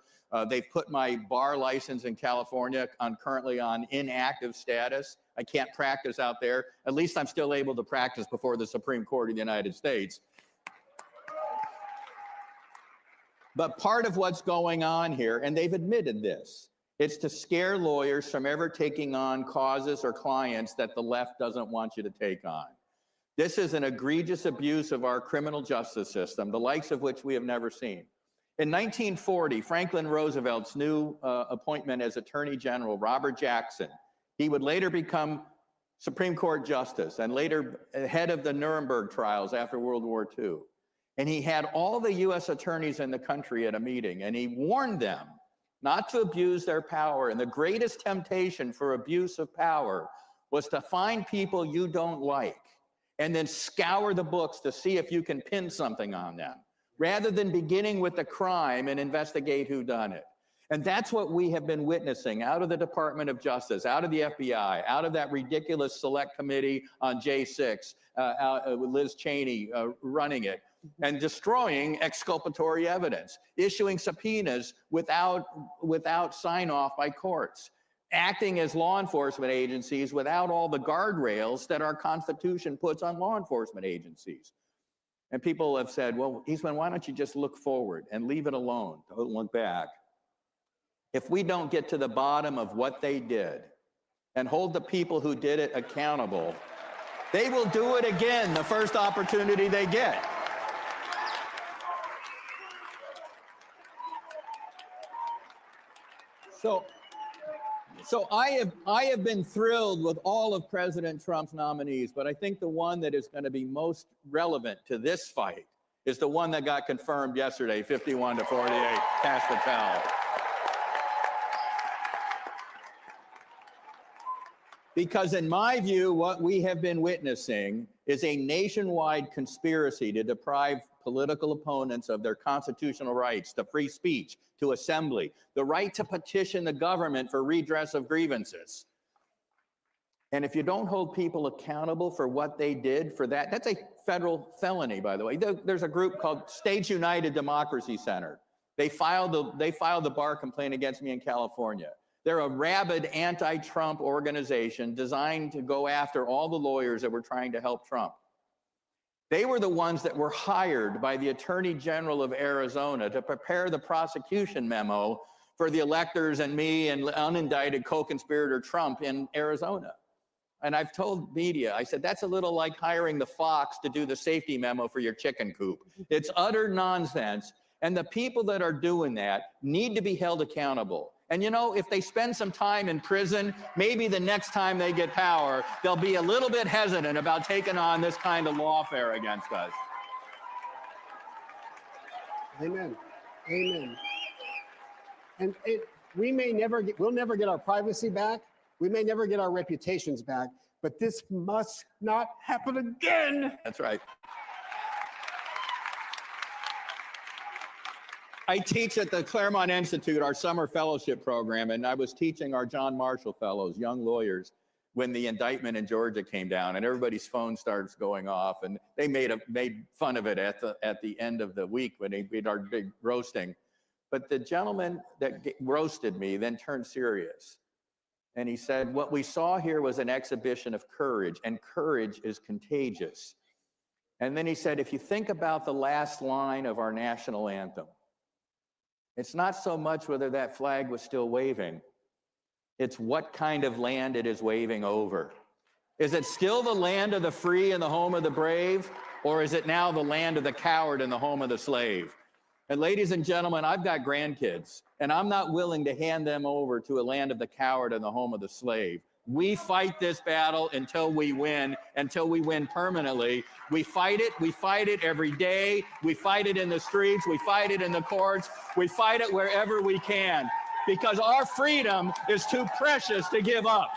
S6: They've put my bar license in California currently on inactive status. I can't practice out there. At least I'm still able to practice before the Supreme Court of the United States. But part of what's going on here, and they've admitted this, it's to scare lawyers from ever taking on causes or clients that the left doesn't want you to take on. This is an egregious abuse of our criminal justice system, the likes of which we have never seen. In 1940, Franklin Roosevelt's new appointment as Attorney General, Robert Jackson, he would later become Supreme Court Justice and later head of the Nuremberg trials after World War II. And he had all the US attorneys in the country at a meeting, and he warned them not to abuse their power. And the greatest temptation for abuse of power was to find people you don't like and then scour the books to see if you can pin something on them, rather than beginning with the crime and investigate who done it. And that's what we have been witnessing out of the Department of Justice, out of the FBI, out of that ridiculous select committee on J6, with Liz Cheney running it, and destroying exculpatory evidence, issuing subpoenas without sign-off by courts, acting as law enforcement agencies without all the guardrails that our Constitution puts on law enforcement agencies. And people have said, well, Eastman, why don't you just look forward and leave it alone, don't look back? If we don't get to the bottom of what they did and hold the people who did it accountable, they will do it again the first opportunity they get. So I have been thrilled with all of President Trump's nominees, but I think the one that is going to be most relevant to this fight is the one that got confirmed yesterday, 51-48, Kash Patel. Because in my view, what we have been witnessing is a nationwide conspiracy to deprive political opponents of their constitutional rights to free speech, to assembly, the right to petition the government for redress of grievances. And if you don't hold people accountable for what they did for that, that's a federal felony, by the way. There's a group called States United Democracy Center. They filed the bar complaint against me in California. They're a rabid anti-Trump organization designed to go after all the lawyers that were trying to help Trump. They were the ones that were hired by the Attorney General of Arizona to prepare the prosecution memo for the electors and me and unindicted co-conspirator Trump in Arizona. And I've told media, I said, that's a little like hiring the Fox to do the safety memo for your chicken coop. It's utter nonsense. And the people that are doing that need to be held accountable. And you know, if they spend some time in prison, maybe the next time they get power, they'll be a little bit hesitant about taking on this kind of lawfare against us.
S7: Amen. Amen. And we'll never get our privacy back. We may never get our reputations back, but this must not happen again.
S6: That's right. I teach at the Claremont Institute, our summer fellowship program, and I was teaching our John Marshall Fellows, young lawyers, when the indictment in Georgia came down, and everybody's phone starts going off, and they made fun of it at the end of the week when they did our big roasting. But the gentleman that roasted me then turned serious, and he said, "What we saw here was an exhibition of courage, and courage is contagious." And then he said, "If you think about the last line of our national anthem, it's not so much whether that flag was still waving, it's what kind of land it is waving over. Is it still the land of the free and the home of the brave, or is it now the land of the coward and the home of the slave?" And ladies and gentlemen, I've got grandkids, and I'm not willing to hand them over to a land of the coward and the home of the slave. We fight this battle until we win permanently. We fight it every day. We fight it in the streets, we fight it in the courts, we fight it wherever we can, because our freedom is too precious to give up.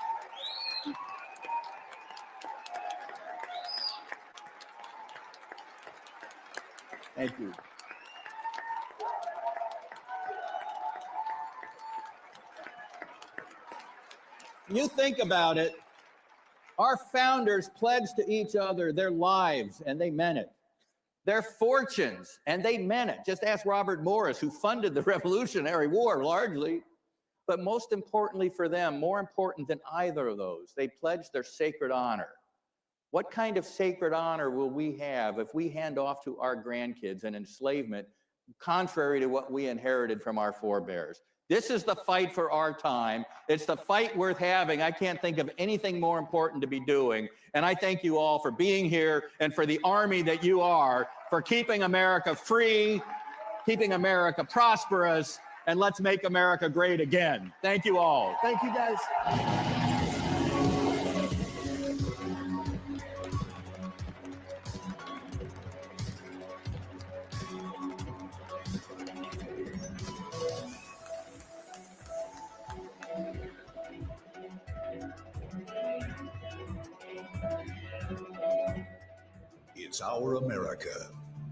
S6: Thank you. You think about it, our founders pledged to each other their lives, and they meant it. Their fortunes, and they meant it. Just ask Robert Morris, who funded the Revolutionary War largely. But most importantly for them, more important than either of those, they pledged their sacred honor. What kind of sacred honor will we have if we hand off to our grandkids an enslavement contrary to what we inherited from our forebears? This is the fight for our time. It's the fight worth having. I can't think of anything more important to be doing. And I thank you all for being here and for the army that you are, for keeping America free, keeping America prosperous, and let's make America great again. Thank you all.
S7: Thank you, guys.
S1: It's our America.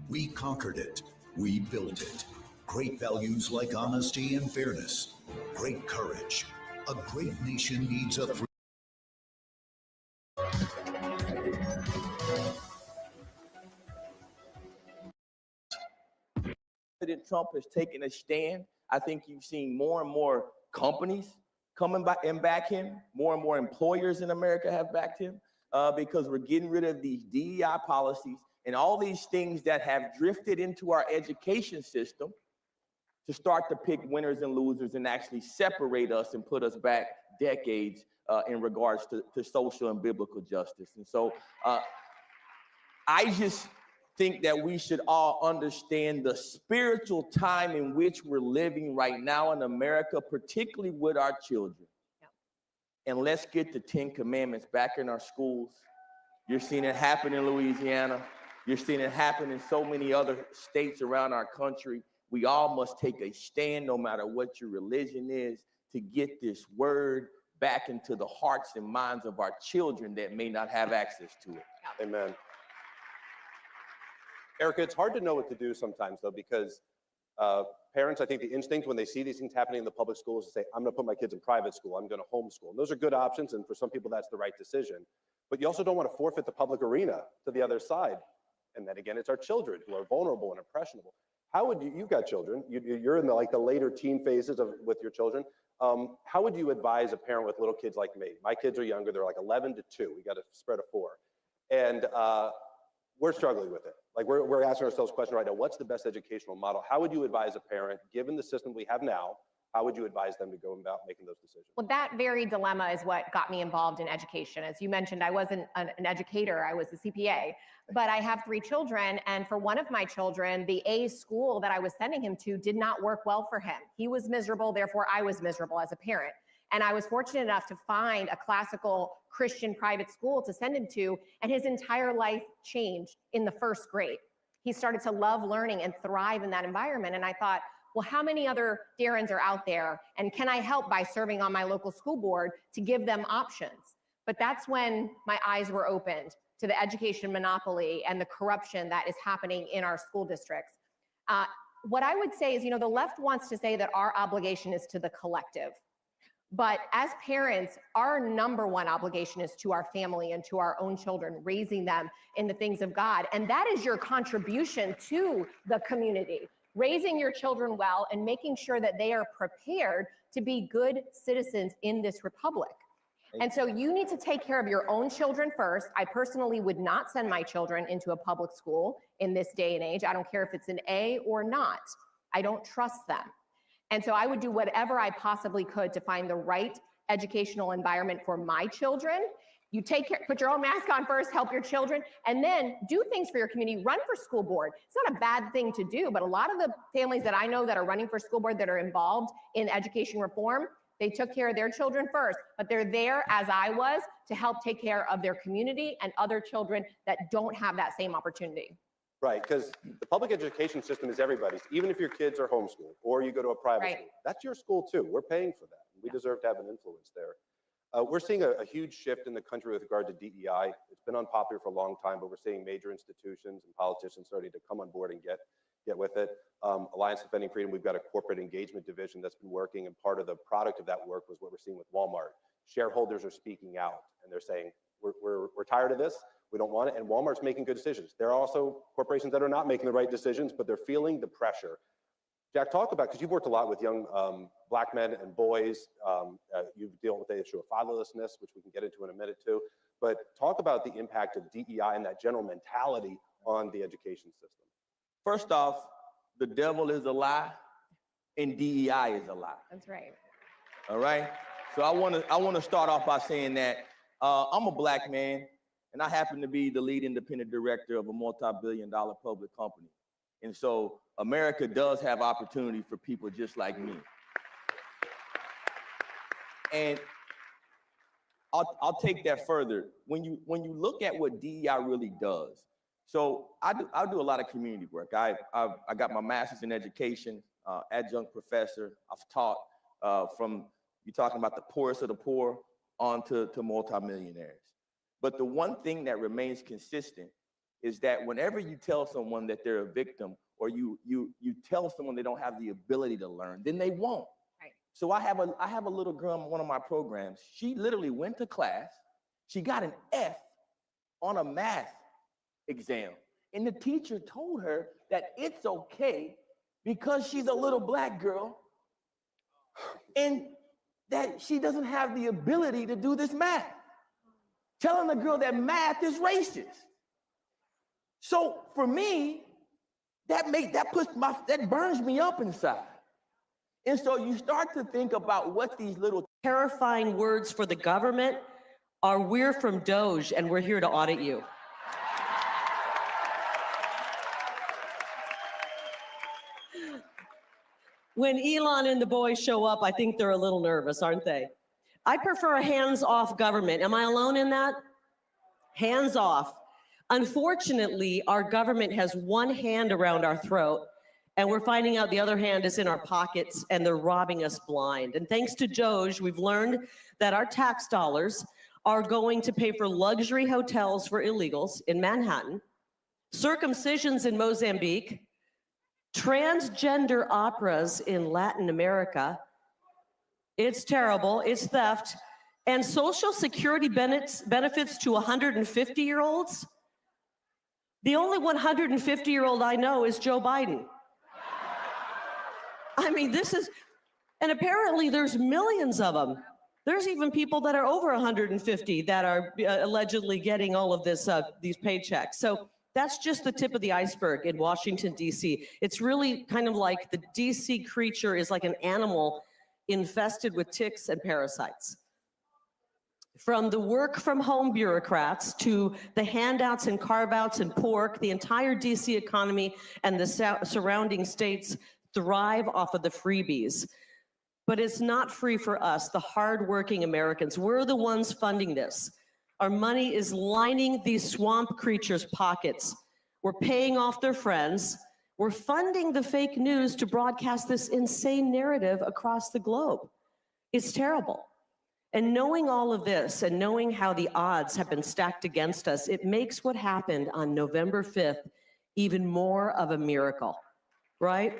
S1: We conquered it. We built it. Great values like honesty and fairness. Great courage. A great nation needs a free.
S8: President Trump has taken a stand. I think you've seen more and more companies coming back and back him. More and more employers in America have backed him because we're getting rid of these DEI policies and all these things that have drifted into our education system to start to pick winners and losers and actually separate us and put us back decades in regards to social and biblical justice. And so I just think that we should all understand the spiritual time in which we're living right now in America, particularly with our children. Yeah. And let's get the 10 Commandments back in our schools. You're seeing it happen in Louisiana. You're seeing it happen in so many other states around our country. We all must take a stand, no matter what your religion is, to get this word back into the hearts and minds of our children that may not have access to it.
S9: Amen. Erica, it's hard to know what to do sometimes, though, because parents, I think the instinct when they see these things happening in the public schools is to say, I'm going to put my kids in private school. I'm going to homeschool. And those are good options. And for some people, that's the right decision. But you also don't want to forfeit the public arena to the other side. And then again, it's our children who are vulnerable and impressionable. How would you've got children, you're in the later teen phases with your children. How would you advise a parent with little kids like me? My kids are younger, they're like 11 to 2. We got a spread of 4. And we're struggling with it. Like we're asking ourselves a question right now, what's the best educational model? How would you advise a parent, given the system we have now, how would you advise them to go about making those decisions?
S3: Well, that very dilemma is what got me involved in education. As you mentioned, I wasn't an educator, I was a CPA, but I have 3 children. And for one of my children, the A school that I was sending him to did not work well for him. He was miserable, therefore I was miserable as a parent. And I was fortunate enough to find a classical Christian private school to send him to, and his entire life changed in the 1st grade. He started to love learning and thrive in that environment. And I thought, well, how many other Darrens are out there? And can I help by serving on my local school board to give them options? But that's when my eyes were opened to the education monopoly and the corruption that is happening in our school districts. What I would say is, the left wants to say that our obligation is to the collective. But as parents, our number one obligation is to our family and to our own children, raising them in the things of God. And that is your contribution to the community. Raising your children well and making sure that they are prepared to be good citizens in this republic. And so you need to take care of your own children first. I personally would not send my children into a public school in this day and age. I don't care if it's an A or not. I don't trust them. And so I would do whatever I possibly could to find the right educational environment for my children. You take care, put your own mask on first, help your children, and then do things for your community. Run for school board. It's not a bad thing to do, but a lot of the families that I know that are running for school board that are involved in education reform, they took care of their children first, but they're there, as I was, to help take care of their community and other children that don't have that same opportunity.
S9: Right, because the public education system is everybody's. Even if your kids are homeschooled or you go to a private school, that's your school too. We're paying for that. We deserve to have an influence there. We're seeing a huge shift in the country with regard to DEI. It's been unpopular for a long time, but we're seeing major institutions and politicians starting to come on board and get with it. Alliance Defending Freedom, we've got a corporate engagement division that's been working, and part of the product of that work was what we're seeing with Walmart. Shareholders are speaking out, and they're saying, we're tired of this. We don't want it, and Walmart's making good decisions. There are also corporations that are not making the right decisions, but they're feeling the pressure. Jack, talk about, because you've worked a lot with young Black men and boys. You deal with the issue of fatherlessness, which we can get into in a minute too. But talk about the impact of DEI and that general mentality on the education system.
S8: First off, the devil is a lie and DEI is a lie.
S3: That's right.
S8: All right. So I want to start off by saying that I'm a Black man, and I happen to be the lead independent director of a multi-billion-dollar public company. And so America does have opportunity for people just like me. And I'll take that further. When you look at what DEI really does, so I do a lot of community work. I got my master's in education, adjunct professor. I've taught from, you're talking about the poorest of the poor on to multimillionaires. But the one thing that remains consistent is that whenever you tell someone that they're a victim, or you tell someone they don't have the ability to learn, then they won't.
S3: Right.
S8: So I have a little girl in one of my programs. She literally went to class. She got an F on a math exam. And the teacher told her that it's okay because she's a little Black girl and that she doesn't have the ability to do this math. Telling the girl that math is racist. So for me, that burns me up inside. And so you start to think about what these little
S10: terrifying words for the government are, we're from Doge and we're here to audit you. When Elon and the boys show up, I think they're a little nervous, aren't they? I prefer a hands-off government. Am I alone in that? Hands off. Unfortunately, our government has one hand around our throat, and we're finding out the other hand is in our pockets, and they're robbing us blind. And thanks to Doge, we've learned that our tax dollars are going to pay for luxury hotels for illegals in Manhattan, circumcisions in Mozambique, transgender operas in Latin America. It's terrible, it's theft, and Social Security benefits to 150-year-olds. The only 150-year-old I know is Joe Biden. I mean, and apparently there's millions of them. There's even people that are over 150 that are allegedly getting all of these paychecks. So that's just the tip of the iceberg in Washington, D.C. It's really kind of like the D.C. creature is like an animal infested with ticks and parasites. From the work from home bureaucrats to the handouts and carve-outs and pork, the entire D.C. economy and the surrounding states thrive off of the freebies. But it's not free for us, the hardworking Americans. We're the ones funding this. Our money is lining these swamp creatures' pockets. We're paying off their friends. We're funding the fake news to broadcast this insane narrative across the globe. It's terrible. And knowing all of this and knowing how the odds have been stacked against us, it makes what happened on November 5th even more of a miracle, right?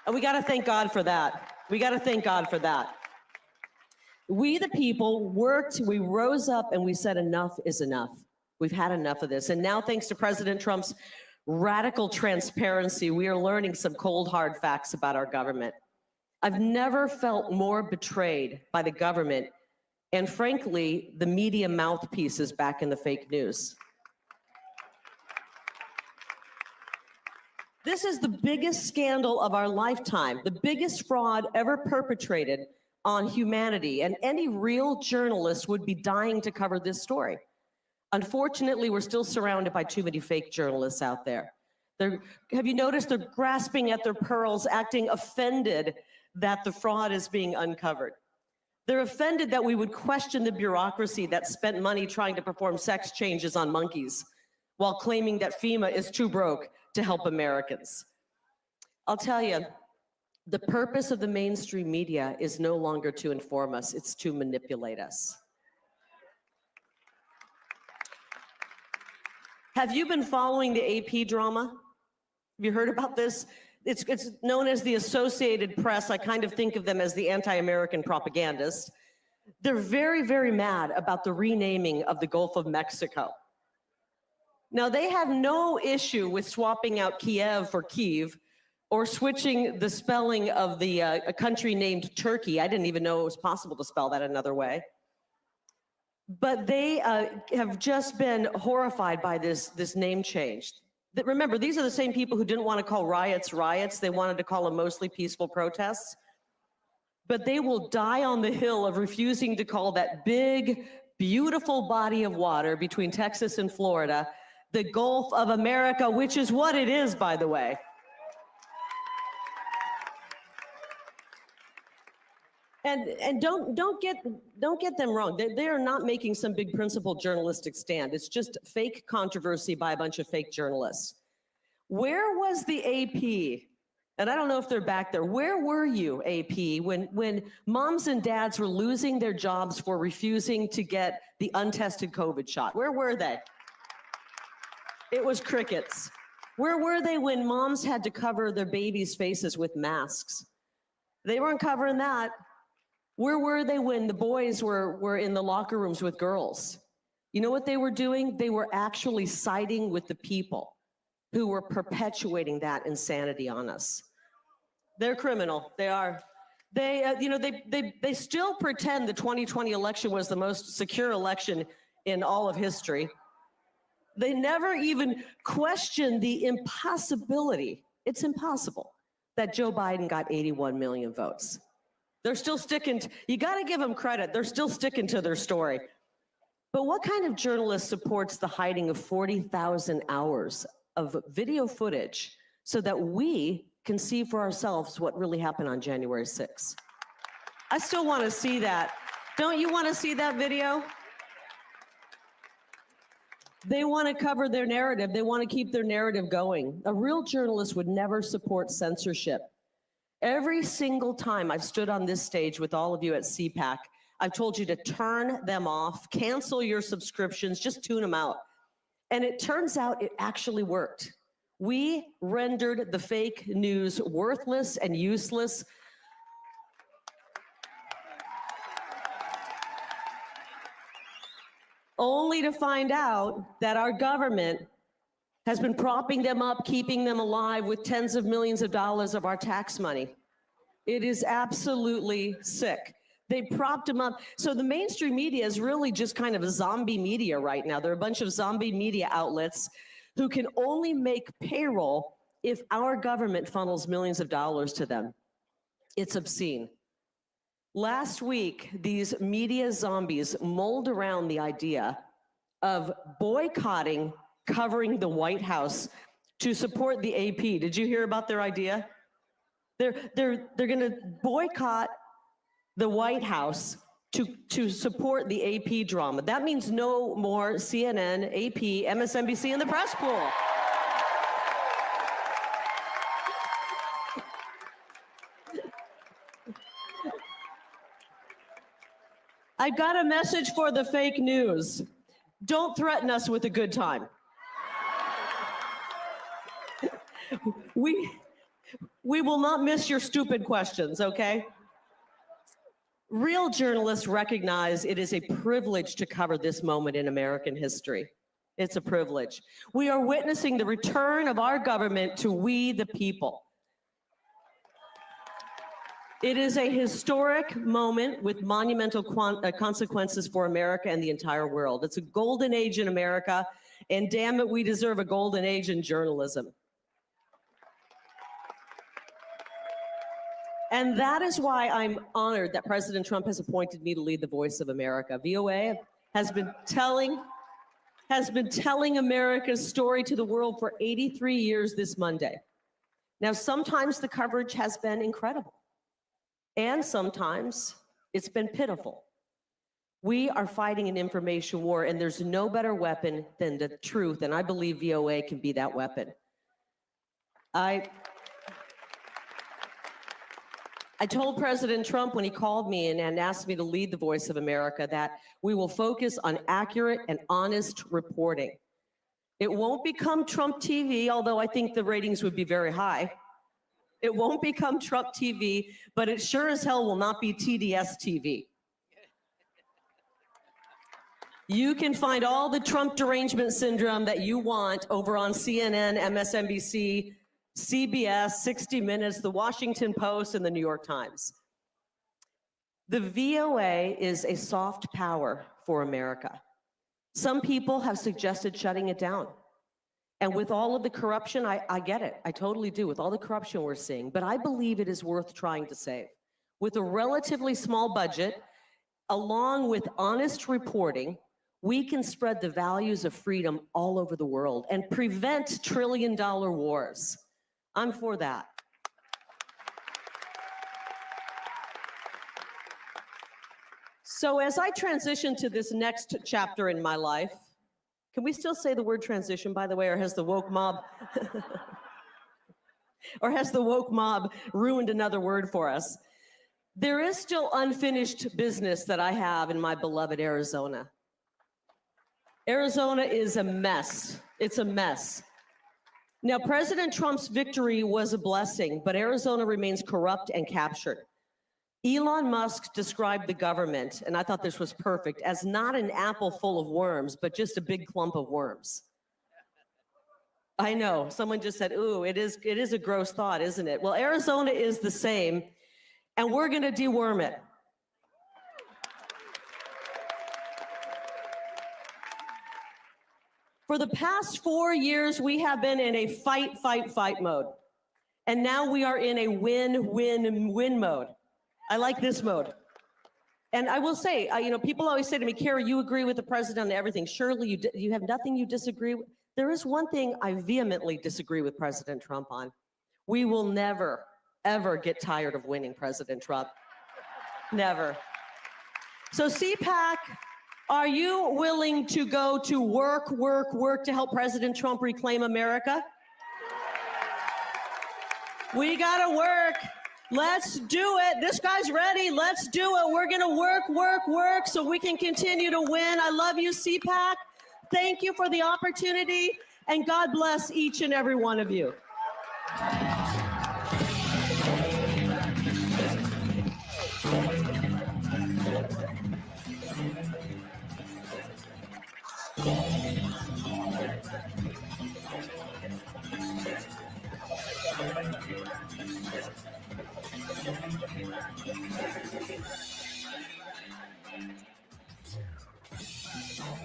S10: And we got to thank God for that. We got to thank God for that. We, the people, worked, we rose up, and we said enough is enough. We've had enough of this. And now, thanks to President Trump's radical transparency, we are learning some cold, hard facts about our government. I've never felt more betrayed by the government and, frankly, the media mouthpieces back in the fake news. This is the biggest scandal of our lifetime, the biggest fraud ever perpetrated on humanity, and any real journalist would be dying to cover this story. Unfortunately, we're still surrounded by too many fake journalists out there. Have you noticed they're grasping at their pearls, acting offended that the fraud is being uncovered? They're offended that we would question the bureaucracy that spent money trying to perform sex changes on monkeys while claiming that FEMA is too broke to help Americans. I'll tell you, the purpose of the mainstream media is no longer to inform us, it's to manipulate us. Have you been following the AP drama? Have you heard about this? It's known as the Associated Press. I kind of think of them as the anti-American propagandists. They're very, very mad about the renaming of the Gulf of Mexico. Now, they have no issue with swapping out Kiev for Kyiv or switching the spelling of a country named Turkey. I didn't even know it was possible to spell that another way. But they have just been horrified by this name change. Remember, these are the same people who didn't want to call riots riots. They wanted to call them mostly peaceful protests. But they will die on the hill of refusing to call that big, beautiful body of water between Texas and Florida the Gulf of America, which is what it is, by the way. And don't get them wrong. They are not making some big principled journalistic stand. It's just fake controversy by a bunch of fake journalists. Where was the AP? And I don't know if they're back there. Where were you, AP, when moms and dads were losing their jobs for refusing to get the untested COVID shot? Where were they? It was crickets. Where were they when moms had to cover their babies' faces with masks? They weren't covering that. Where were they when the boys were in the locker rooms with girls? You know what they were doing? They were actually siding with the people who were perpetuating that insanity on us. They're criminal. They are. They still pretend the 2020 election was the most secure election in all of history. They never even questioned the impossibility. It's impossible that Joe Biden got 81 million votes. They're still sticking to, you got to give them credit. They're still sticking to their story. But what kind of journalist supports the hiding of 40,000 hours of video footage so that we can see for ourselves what really happened on January 6th? I still want to see that. Don't you want to see that video? They want to cover their narrative. They want to keep their narrative going. A real journalist would never support censorship. Every single time I've stood on this stage with all of you at CPAC, I've told you to turn them off, cancel your subscriptions, just tune them out. And it turns out it actually worked. We rendered the fake news worthless and useless. only to find out that our government has been propping them up, keeping them alive with tens of millions of dollars of our tax money. It is absolutely sick. They propped them up. So the mainstream media is really just kind of a zombie media right now. There are a bunch of zombie media outlets who can only make payroll if our government funnels millions of dollars to them. It's obscene. Last week, these media zombies mulled around the idea of boycotting covering the White House to support the AP. Did you hear about their idea? They're going to boycott the White House to support the AP drama. That means no more CNN, AP, MSNBC in the press pool. I got a message for the fake news. Don't threaten us with a good time. We will not miss your stupid questions, okay? Real journalists recognize it is a privilege to cover this moment in American history. It's a privilege. We are witnessing the return of our government to we the people. It is a historic moment with monumental consequences for America and the entire world. It's a golden age in America, and damn it, we deserve a golden age in journalism. And that is why I'm honored that President Trump has appointed me to lead the voice of America. VOA has been telling America's story to the world for 83 years this Monday. Now, sometimes the coverage has been incredible, and sometimes it's been pitiful. We are fighting an information war, and there's no better weapon than the truth, and I believe VOA can be that weapon. I told President Trump when he called me and asked me to lead the voice of America that we will focus on accurate and honest reporting. It won't become Trump TV, although I think the ratings would be very high. It won't become Trump TV, but it sure as hell will not be TDS TV. You can find all the Trump derangement syndrome that you want over on CNN, MSNBC, CBS, 60 Minutes, The Washington Post, and The New York Times. The VOA is a soft power for America. Some people have suggested shutting it down. And with all of the corruption, I get it. I totally do, with all the corruption we're seeing. But I believe it is worth trying to save. With a relatively small budget, along with honest reporting, we can spread the values of freedom all over the world and prevent trillion-dollar wars. I'm for that. So as I transition to this next chapter in my life, can we still say the word transition, by the way, or has the woke mob ruined another word for us? There is still unfinished business that I have in my beloved Arizona. Arizona is a mess. It's a mess. Now, President Trump's victory was a blessing, but Arizona remains corrupt and captured. Elon Musk described the government, and I thought this was perfect, as not an apple full of worms, but just a big clump of worms. I know, someone just said, ooh, it is a gross thought, isn't it? Well, Arizona is the same, and we're gonna deworm it. For the past 4 years, we have been in a fight, fight, fight mode. And now we are in a win, win, win mode. I like this mode. And I will say, people always say to me, Kara, you agree with the president on everything. Surely you have nothing you disagree with. There is one thing I vehemently disagree with President Trump on. We will never, ever get tired of winning President Trump. Never. So CPAC, are you willing to go to work, work, work to help President Trump reclaim America? We gotta work. Let's do it. This guy's ready. Let's do it. We're gonna work, work, work so we can continue to win. I love you, CPAC. Thank you for the opportunity, and God bless each and every one of you.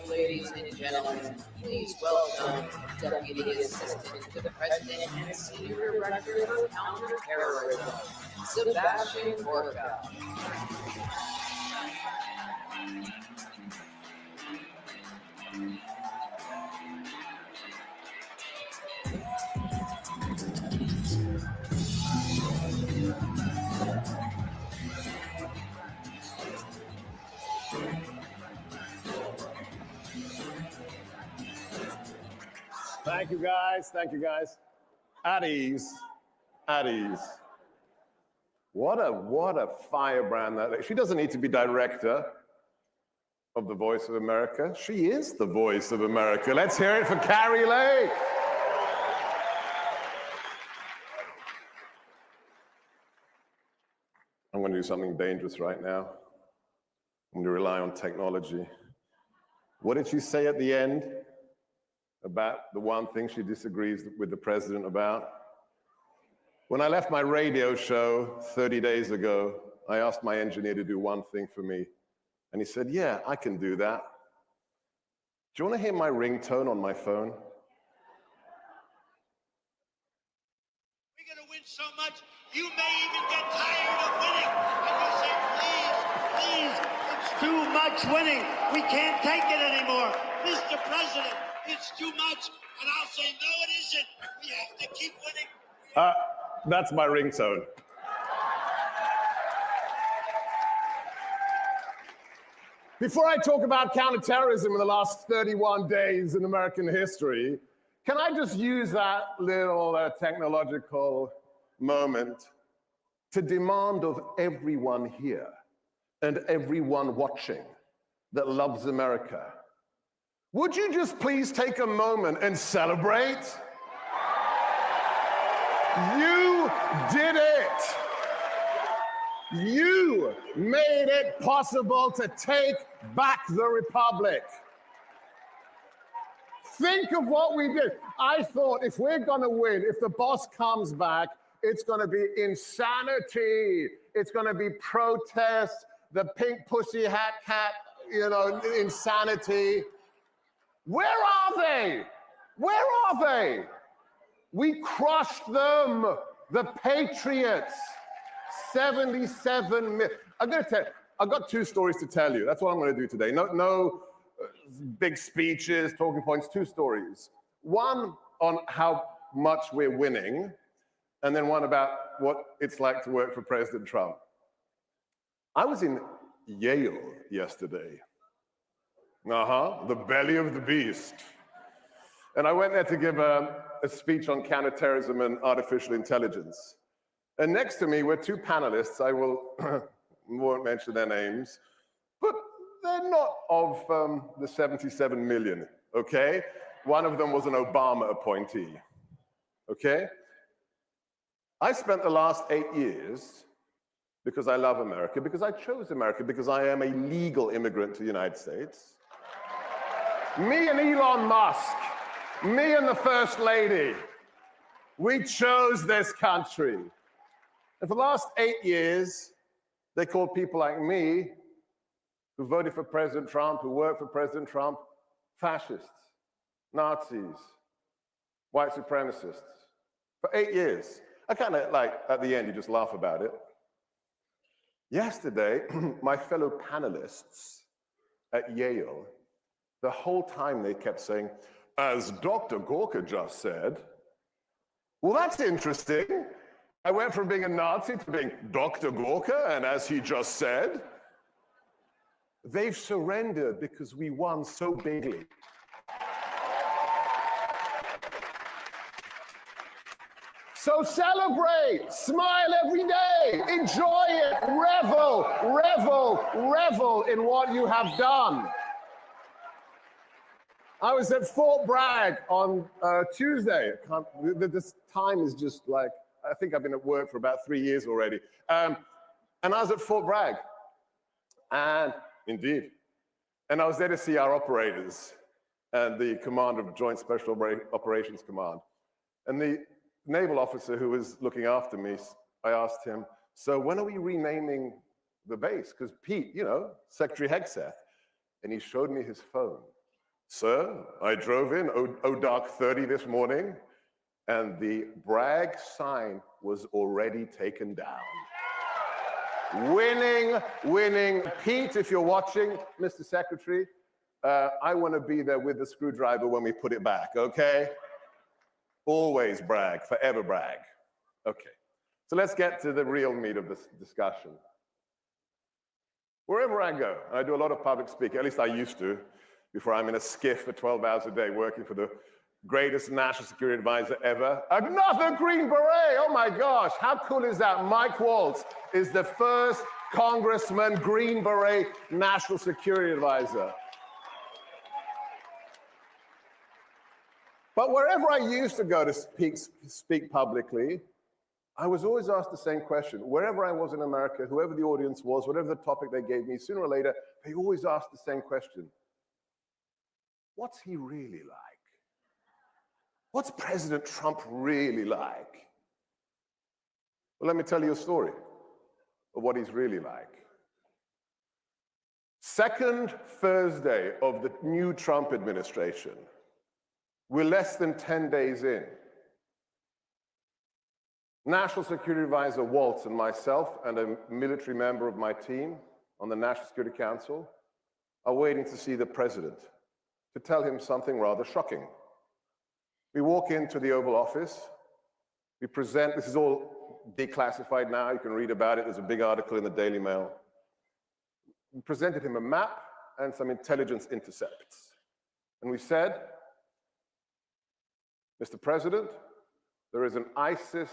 S15: Ladies and gentlemen, please welcome Deputy Assistant to the President and Senior Director of Counterterrorism, Sebastian Gorka.
S17: Thank you, guys. Thank you, guys. At ease. At ease. What a firebrand that is. She doesn't need to be director of the Voice of America. She is the Voice of America. Let's hear it for Kari Lake. I'm going to do something dangerous right now. I'm going to rely on technology. What did she say at the end about the one thing she disagrees with the president about? When I left my radio show 30 days ago, I asked my engineer to do one thing for me. And he said, yeah, I can do that. Do you want to hear my ringtone on my phone?
S18: We're going to win so much, you may even get tired of winning. And you say, please, please, it's too much winning. We can't take it anymore. Mr. President, it's too much. And I'll say, no, it isn't. We have to keep winning.
S17: That's my ringtone. Before I talk about counterterrorism in the last 31 days in American history, can I just use that little technological moment to demand of everyone here and everyone watching that loves America, would you just please take a moment and celebrate? You did it. You made it possible to take back the republic. Think of what we did. I thought if we're going to win, if the boss comes back, it's going to be insanity. It's going to be protest, the pink pussy hat cat, insanity. Where are they? Where are they? We crushed them, the Patriots. 77 million. I've got two stories to tell you. That's what I'm going to do today. No big speeches, talking points, two stories. One on how much we're winning, and then one about what it's like to work for President Trump. I was in Yale yesterday. The belly of the beast. And I went there to give a speech on counterterrorism and artificial intelligence. And next to me were two panelists. I won't mention their names, but they're not of the 77 million, okay? One of them was an Obama appointee, okay? I spent the last 8 years, because I love America, because I chose America, because I am a legal immigrant to the United States. Me and Elon Musk, me and the First Lady, we chose this country. And for the last 8 years, they called people like me, who voted for President Trump, who worked for President Trump, fascists, Nazis, white supremacists. For 8 years. I kind of at the end, you just laugh about it. Yesterday, my fellow panelists at Yale, the whole time they kept saying, as Dr. Gorka just said, well, that's interesting. I went from being a Nazi to being Dr. Gorka, and as he just said, they've surrendered because we won so bigly. So celebrate, smile every day, enjoy it, revel, revel, revel in what you have done. I was at Fort Bragg on Tuesday. This time is just like, I think I've been at work for about 3 years already. And I was at Fort Bragg, and indeed. And I was there to see our operators. and the commander of Joint Special Operations Command. And the naval officer who was looking after me, I asked him, so when are we renaming the base? Because Pete, you know, Secretary Hegseth. And he showed me his phone. Sir, I drove in dark 30 this morning, and the Bragg sign was already taken down. Winning, winning. Pete, if you're watching, Mr. Secretary, I want to be there with the screwdriver when we put it back, okay? Always brag, forever brag. Okay, so let's get to the real meat of this discussion. Wherever I go, I do a lot of public speaking, at least I used to, before I'm in a skiff for 12 hours a day working for the greatest national security advisor ever. Another Green Beret, oh my gosh, how cool is that? Mike Waltz is the first Congressman Green Beret national security advisor. But wherever I used to go to speak publicly, I was always asked the same question. Wherever I was in America, whoever the audience was, whatever the topic they gave me, sooner or later, they always asked the same question. What's he really like? What's President Trump really like? Well, let me tell you a story of what he's really like. Second Thursday of the new Trump administration, we're less than 10 days in. National Security Advisor Waltz and myself and a military member of my team on the National Security Council are waiting to see the president to tell him something rather shocking. We walk into the Oval Office, we present, this is all declassified now, you can read about it, there's a big article in the Daily Mail. We presented him a map and some intelligence intercepts. And we said, Mr. President, there is an ISIS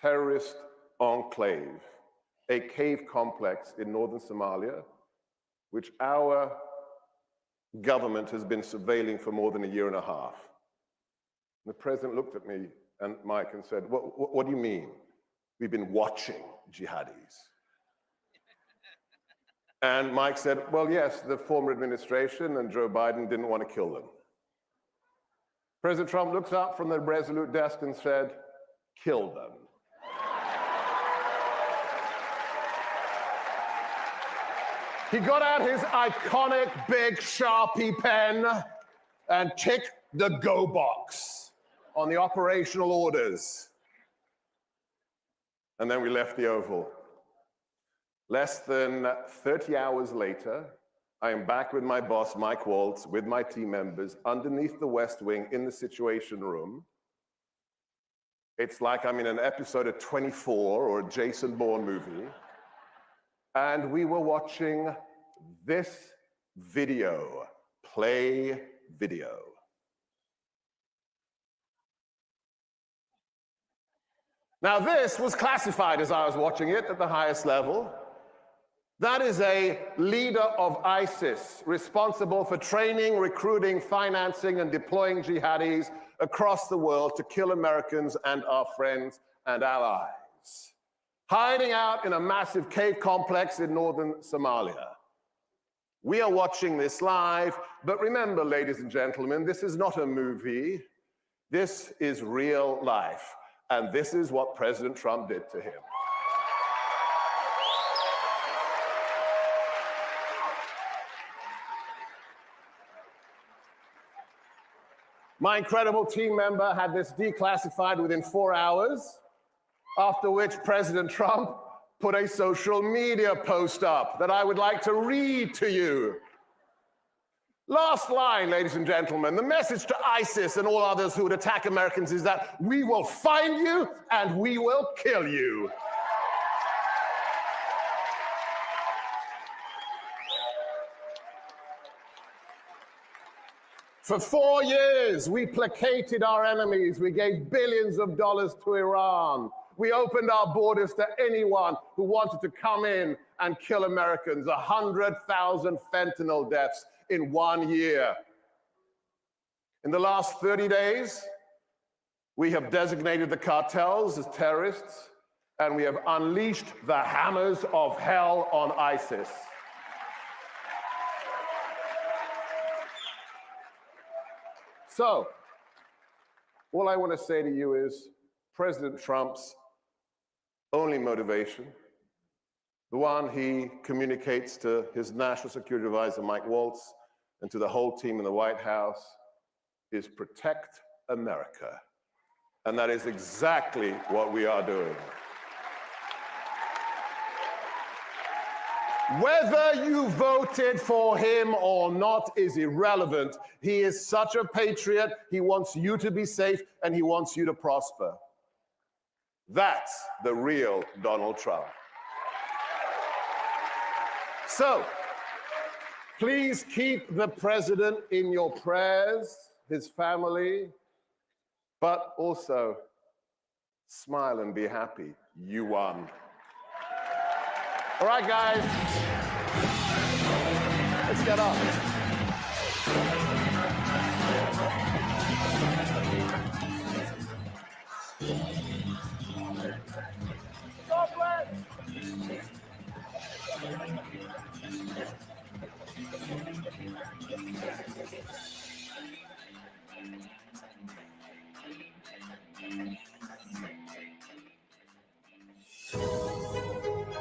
S17: terrorist enclave, a cave complex in northern Somalia, which our government has been surveilling for more than a year and a half. And the president looked at me and Mike and said, what do you mean? We've been watching jihadis. And Mike said, well, yes, the former administration and Joe Biden didn't want to kill them. President Trump looks up from the Resolute desk and said, kill them. He got out his iconic big Sharpie pen and ticked the go box on the operational orders. And then we left the Oval. Less than 30 hours later, I am back with my boss, Mike Waltz, with my team members underneath the West Wing in the Situation Room. It's like I'm in an episode of 24 or a Jason Bourne movie. And we were watching this video, play video. Now this was classified as I was watching it at the highest level. That is a leader of ISIS, responsible for training, recruiting, financing, and deploying jihadis across the world to kill Americans and our friends and allies, hiding out in a massive cave complex in northern Somalia. We are watching this live, but remember, ladies and gentlemen, this is not a movie. This is real life, and this is what President Trump did to him. My incredible team member had this declassified within 4 hours, after which President Trump put a social media post up that I would like to read to you. Last line, ladies and gentlemen, the message to ISIS and all others who would attack Americans is that we will find you and we will kill you. For 4 years, we placated our enemies. We gave billions of dollars to Iran. We opened our borders to anyone who wanted to come in and kill Americans. 100,000 fentanyl deaths in 1 year. In the last 30 days, we have designated the cartels as terrorists, and we have unleashed the hammers of hell on ISIS. So, all I want to say to you is President Trump's only motivation, the one he communicates to his national security advisor, Mike Waltz, and to the whole team in the White House, is protect America. And that is exactly what we are doing. Whether you voted for him or not is irrelevant. He is such a patriot. He wants you to be safe and he wants you to prosper. That's the real Donald Trump. So, please keep the president in your prayers, his family, but also smile and be happy. You won. All right, guys, let's get on. God bless.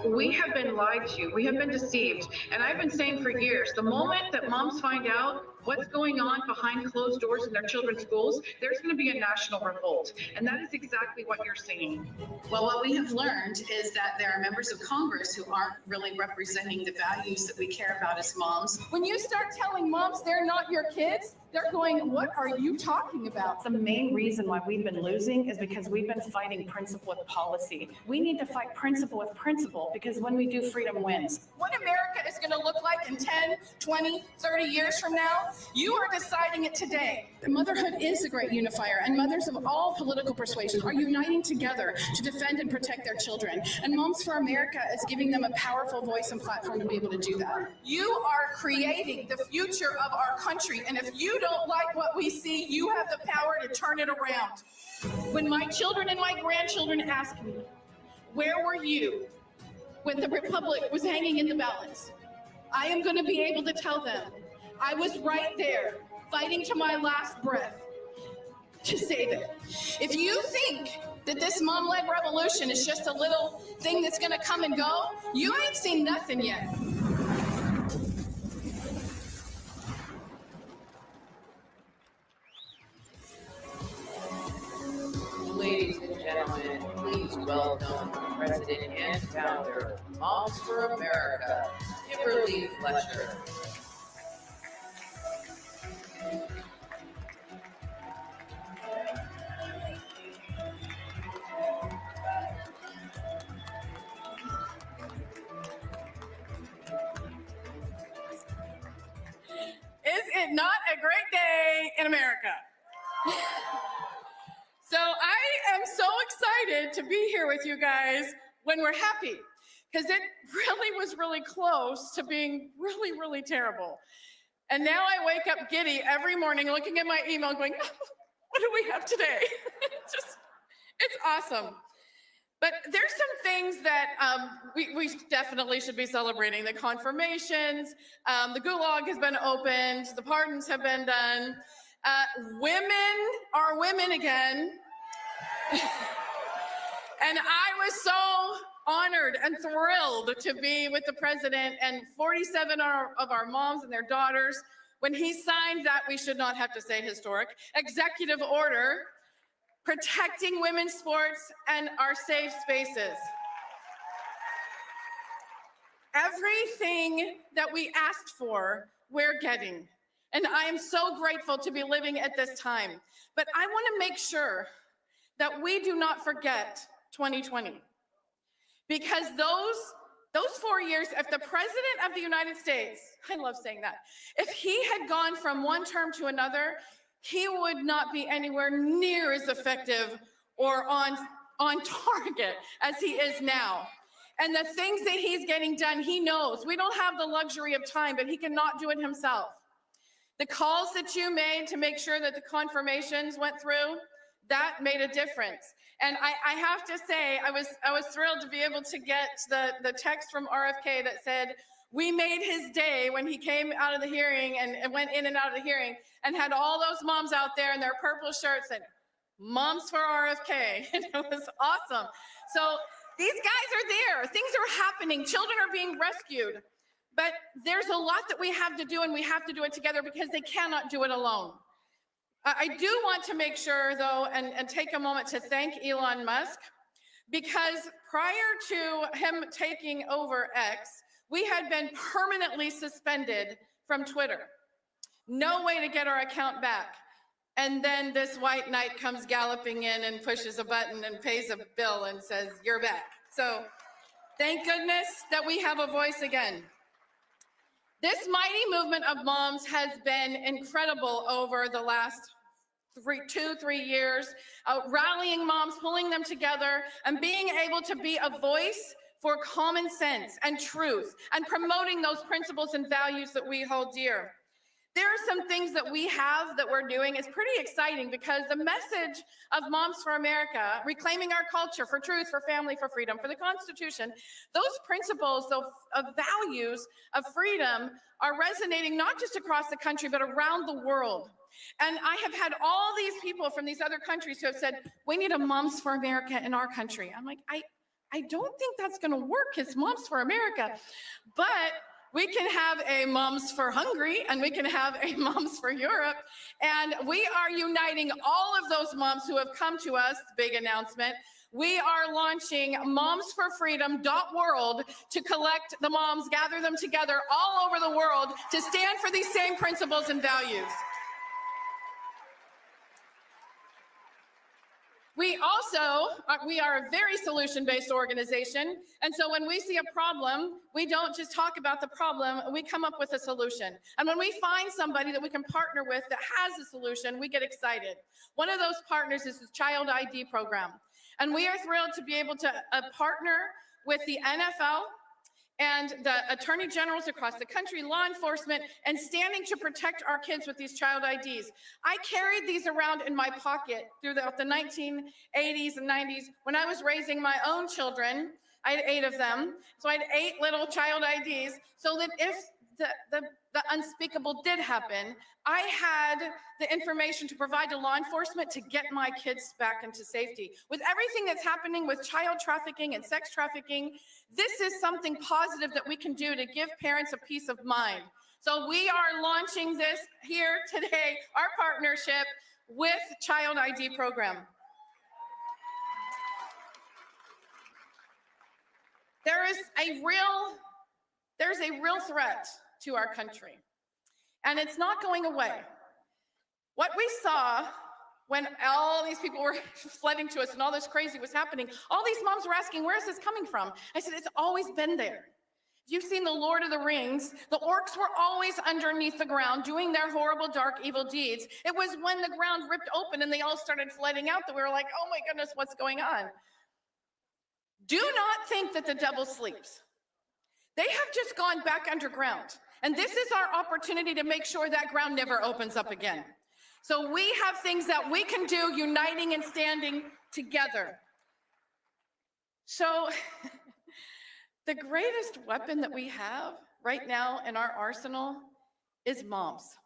S12: We have been lied to. We have been deceived. And I've been saying for years, the moment that moms find out what's going on behind closed doors in their children's schools, there's going to be a national revolt. And that is exactly what you're seeing.
S19: Well, what we have learned is that there are members of Congress who aren't really representing the values that we care about as moms.
S20: When you start telling moms they're not your kids, they're going, what are you talking about?
S21: The main reason why we've been losing is because we've been fighting principle with policy. We need to fight principle with principle because when we do, freedom wins.
S20: What America is going to look like in 10, 20, 30 years from now, you are deciding it today.
S19: Motherhood is a great unifier, and mothers of all political persuasions are uniting together to defend and protect their children. And Moms for America is giving them a powerful voice and platform to be able to do that.
S20: You are creating the future of our country, and if you don't like what we see, you have the power to turn it around. When my children and my grandchildren ask me, where were you when the Republic was hanging in the balance? I am going to be able to tell them, I was right there, fighting to my last breath to save it. If you think that this mom-led revolution is just a little thing that's going to come and go, you ain't seen nothing yet.
S15: Ladies and gentlemen, please welcome President and founder, Moms for America, Kimberly Fletcher.
S20: Is it not a great day in America? So I am so excited to be here with you guys when we're happy, because it really was really close to being really, really terrible. And now I wake up giddy every morning looking at my email going, what do we have today? It's awesome. But there's some things that we definitely should be celebrating. The confirmations, the gulag has been opened, the pardons have been done. Women are women again. And I was so honored and thrilled to be with the president and 47 of our moms and their daughters when he signed that, we should not have to say historic, executive order protecting women's sports and our safe spaces. Everything that we asked for, we're getting. And I am so grateful to be living at this time. But I want to make sure that we do not forget 2020. Because those 4 years, if the president of the United States, I love saying that, if he had gone from one term to another, he would not be anywhere near as effective or on target as he is now. And the things that he's getting done, he knows. We don't have the luxury of time, but he cannot do it himself. The calls that you made to make sure that the confirmations went through, that made a difference. And I have to say, I was thrilled to be able to get the text from RFK that said, We made his day when he came out of the hearing and went in and out of the hearing and had all those moms out there in their purple shirts and Moms for RFK. And it was awesome. So these guys are there. Things are happening. Children are being rescued. But there's a lot that we have to do, and we have to do it together because they cannot do it alone. I do want to make sure, though, and take a moment to thank Elon Musk, because prior to him taking over X, we had been permanently suspended from Twitter. No way to get our account back. And then this white knight comes galloping in and pushes a button and pays a bill and says, "You're back." So thank goodness that we have a voice again. This mighty movement of moms has been incredible over the last 2-3 years, rallying moms, pulling them together, and being able to be a voice for common sense and truth, and promoting those principles and values that we hold dear. There are some things that we have that we're doing is pretty exciting, because the message of Moms for America, reclaiming our culture for truth, for family, for freedom, for the Constitution, those principles of values of freedom are resonating not just across the country, but around the world. And I have had all these people from these other countries who have said, we need a Moms for America in our country. I'm like, I don't think that's going to work. It's Moms for America. But we can have a Moms for Hungary, and we can have a Moms for Europe. And we are uniting all of those moms who have come to us, big announcement. We are launching momsforfreedom.world to collect the moms, gather them together all over the world to stand for these same principles and values. We are a very solution-based organization. And so when we see a problem, we don't just talk about the problem, we come up with a solution. And when we find somebody that we can partner with that has a solution, we get excited. One of those partners is the Child ID program. And we are thrilled to be able to partner with the NFL and the attorney generals across the country, law enforcement, and standing to protect our kids with these child IDs. I carried these around in my pocket throughout the 1980s and 90s when I was raising my own children. I had 8 of them. So I had 8 little child IDs, so that if the unspeakable did happen, I had the information to provide to law enforcement to get my kids back into safety. With everything that's happening with child trafficking and sex trafficking, this is something positive that we can do to give parents a peace of mind. So we are launching this here today, our partnership with Child ID program. There's a real threat to our country, and it's not going away. What we saw when all these people were flooding to us and all this crazy was happening, all these moms were asking, where is this coming from? I said, it's always been there. If you've seen The Lord of the Rings, the orcs were always underneath the ground doing their horrible, dark, evil deeds. It was when the ground ripped open and they all started flooding out that we were like, oh my goodness, what's going on? Do not think that the devil sleeps. They have just gone back underground. And this is our opportunity to make sure that ground never opens up again. So we have things that we can do, uniting and standing together. So the greatest weapon that we have right now in our arsenal is moms.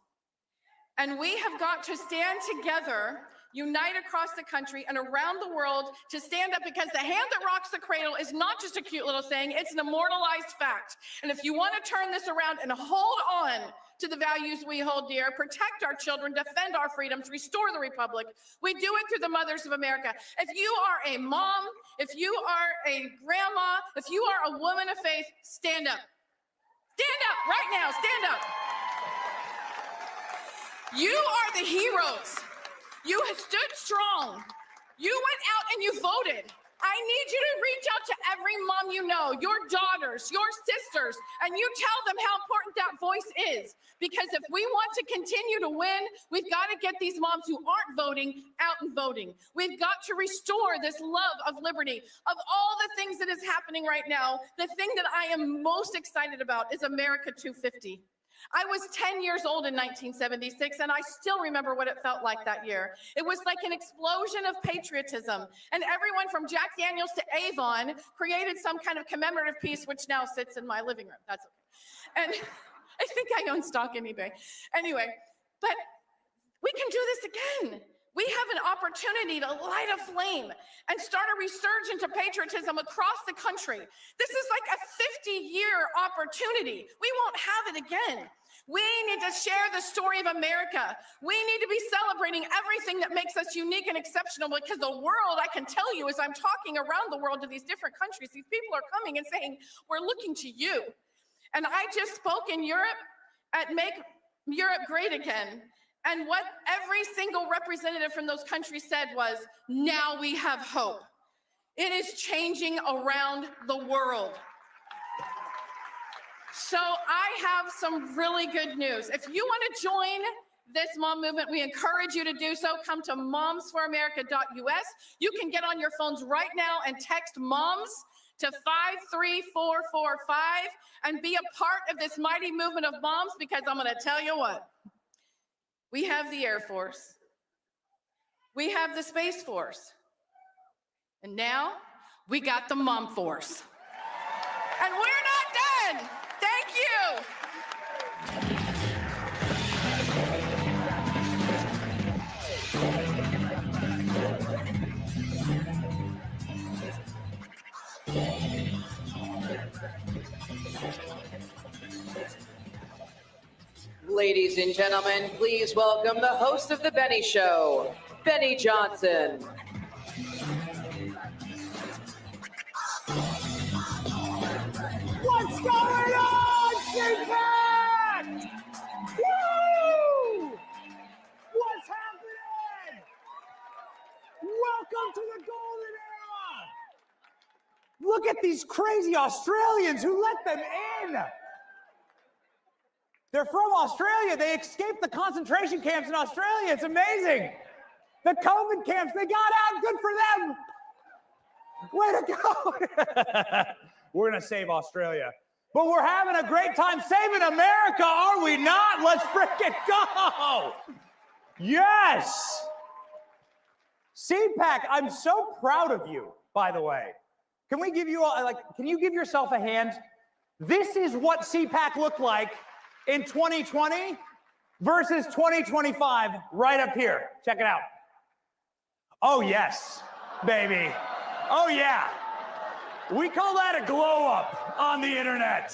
S20: And we have got to stand together, unite across the country and around the world to stand up, because the hand that rocks the cradle is not just a cute little saying, it's an immortalized fact. And if you want to turn this around and hold on to the values we hold dear, protect our children, defend our freedoms, restore the republic, we do it through the Mothers of America. If you are a mom, if you are a grandma, if you are a woman of faith, stand up. Stand up right now, stand up. You are the heroes. You have stood strong. You went out and you voted. I need you to reach out to every mom you know, your daughters, your sisters, and you tell them how important that voice is. Because if we want to continue to win, we've got to get these moms who aren't voting out and voting. We've got to restore this love of liberty. Of all the things that is happening right now, the thing that I am most excited about is America 250. I was 10 years old in 1976, and I still remember what it felt like that year. It was like an explosion of patriotism, and everyone from Jack Daniels to Avon created some kind of commemorative piece, which now sits in my living room. That's okay. And I think I own stock in eBay. Anyway, but we can do this again. We have an opportunity to light a flame and start a resurgence of patriotism across the country. This is like a 50-year opportunity. We won't have it again. We need to share the story of America. We need to be celebrating everything that makes us unique and exceptional, because the world, I can tell you, as I'm talking around the world to these different countries, these people are coming and saying, we're looking to you. And I just spoke in Europe at Make Europe Great Again. And what every single representative from those countries said was, now we have hope. It is changing around the world. So I have some really good news. If you want to join this mom movement, we encourage you to do so. Come to momsforamerica.us. You can get on your phones right now and text moms to 53445 and be a part of this mighty movement of moms, because I'm going to tell you what. We have the Air Force. We have the Space Force. And now we got the Mom Force. And we're not done. Thank
S15: Ladies and gentlemen, please welcome the host of The Benny Show, Benny Johnson.
S18: What's going on, CPAC? Woo! What's happening? Welcome to the golden era. Look at these crazy Australians. Who let them in? They're from Australia. They escaped the concentration camps in Australia. It's amazing. The COVID camps, they got out. Good for them. Way to go. We're going to save Australia. But we're having a great time saving America, are we not? Let's frickin' go. Yes. CPAC, I'm so proud of you, by the way. Can we give you all, can you give yourself a hand? This is what CPAC looked like in 2020 versus 2025 right up here. Check it out. Oh, yes, baby. Oh, yeah. We call that a glow up on the internet.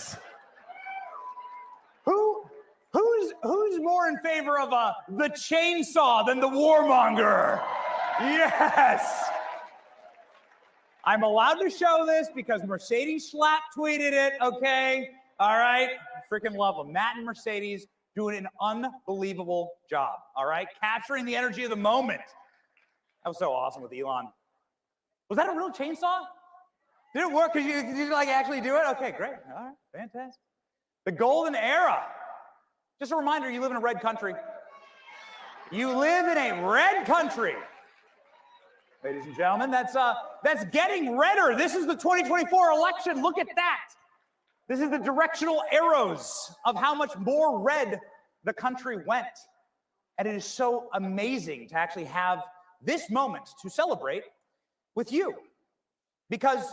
S18: Who's more in favor of the chainsaw than the warmonger? Yes. I'm allowed to show this because Mercedes Schlapp tweeted it, okay? All right? Freaking love them. Matt and Mercedes doing an unbelievable job, all right? Capturing the energy of the moment. That was so awesome with Elon. Was that a real chainsaw? Did it work? Could you like actually do it? Okay, great. All right, fantastic. The golden era. Just a reminder, you live in a red country. You live in a red country. Ladies and gentlemen, that's getting redder. This is the 2024 election. Look at that. This is the directional arrows of how much more red the country went. And it is so amazing to actually have this moment to celebrate with you. Because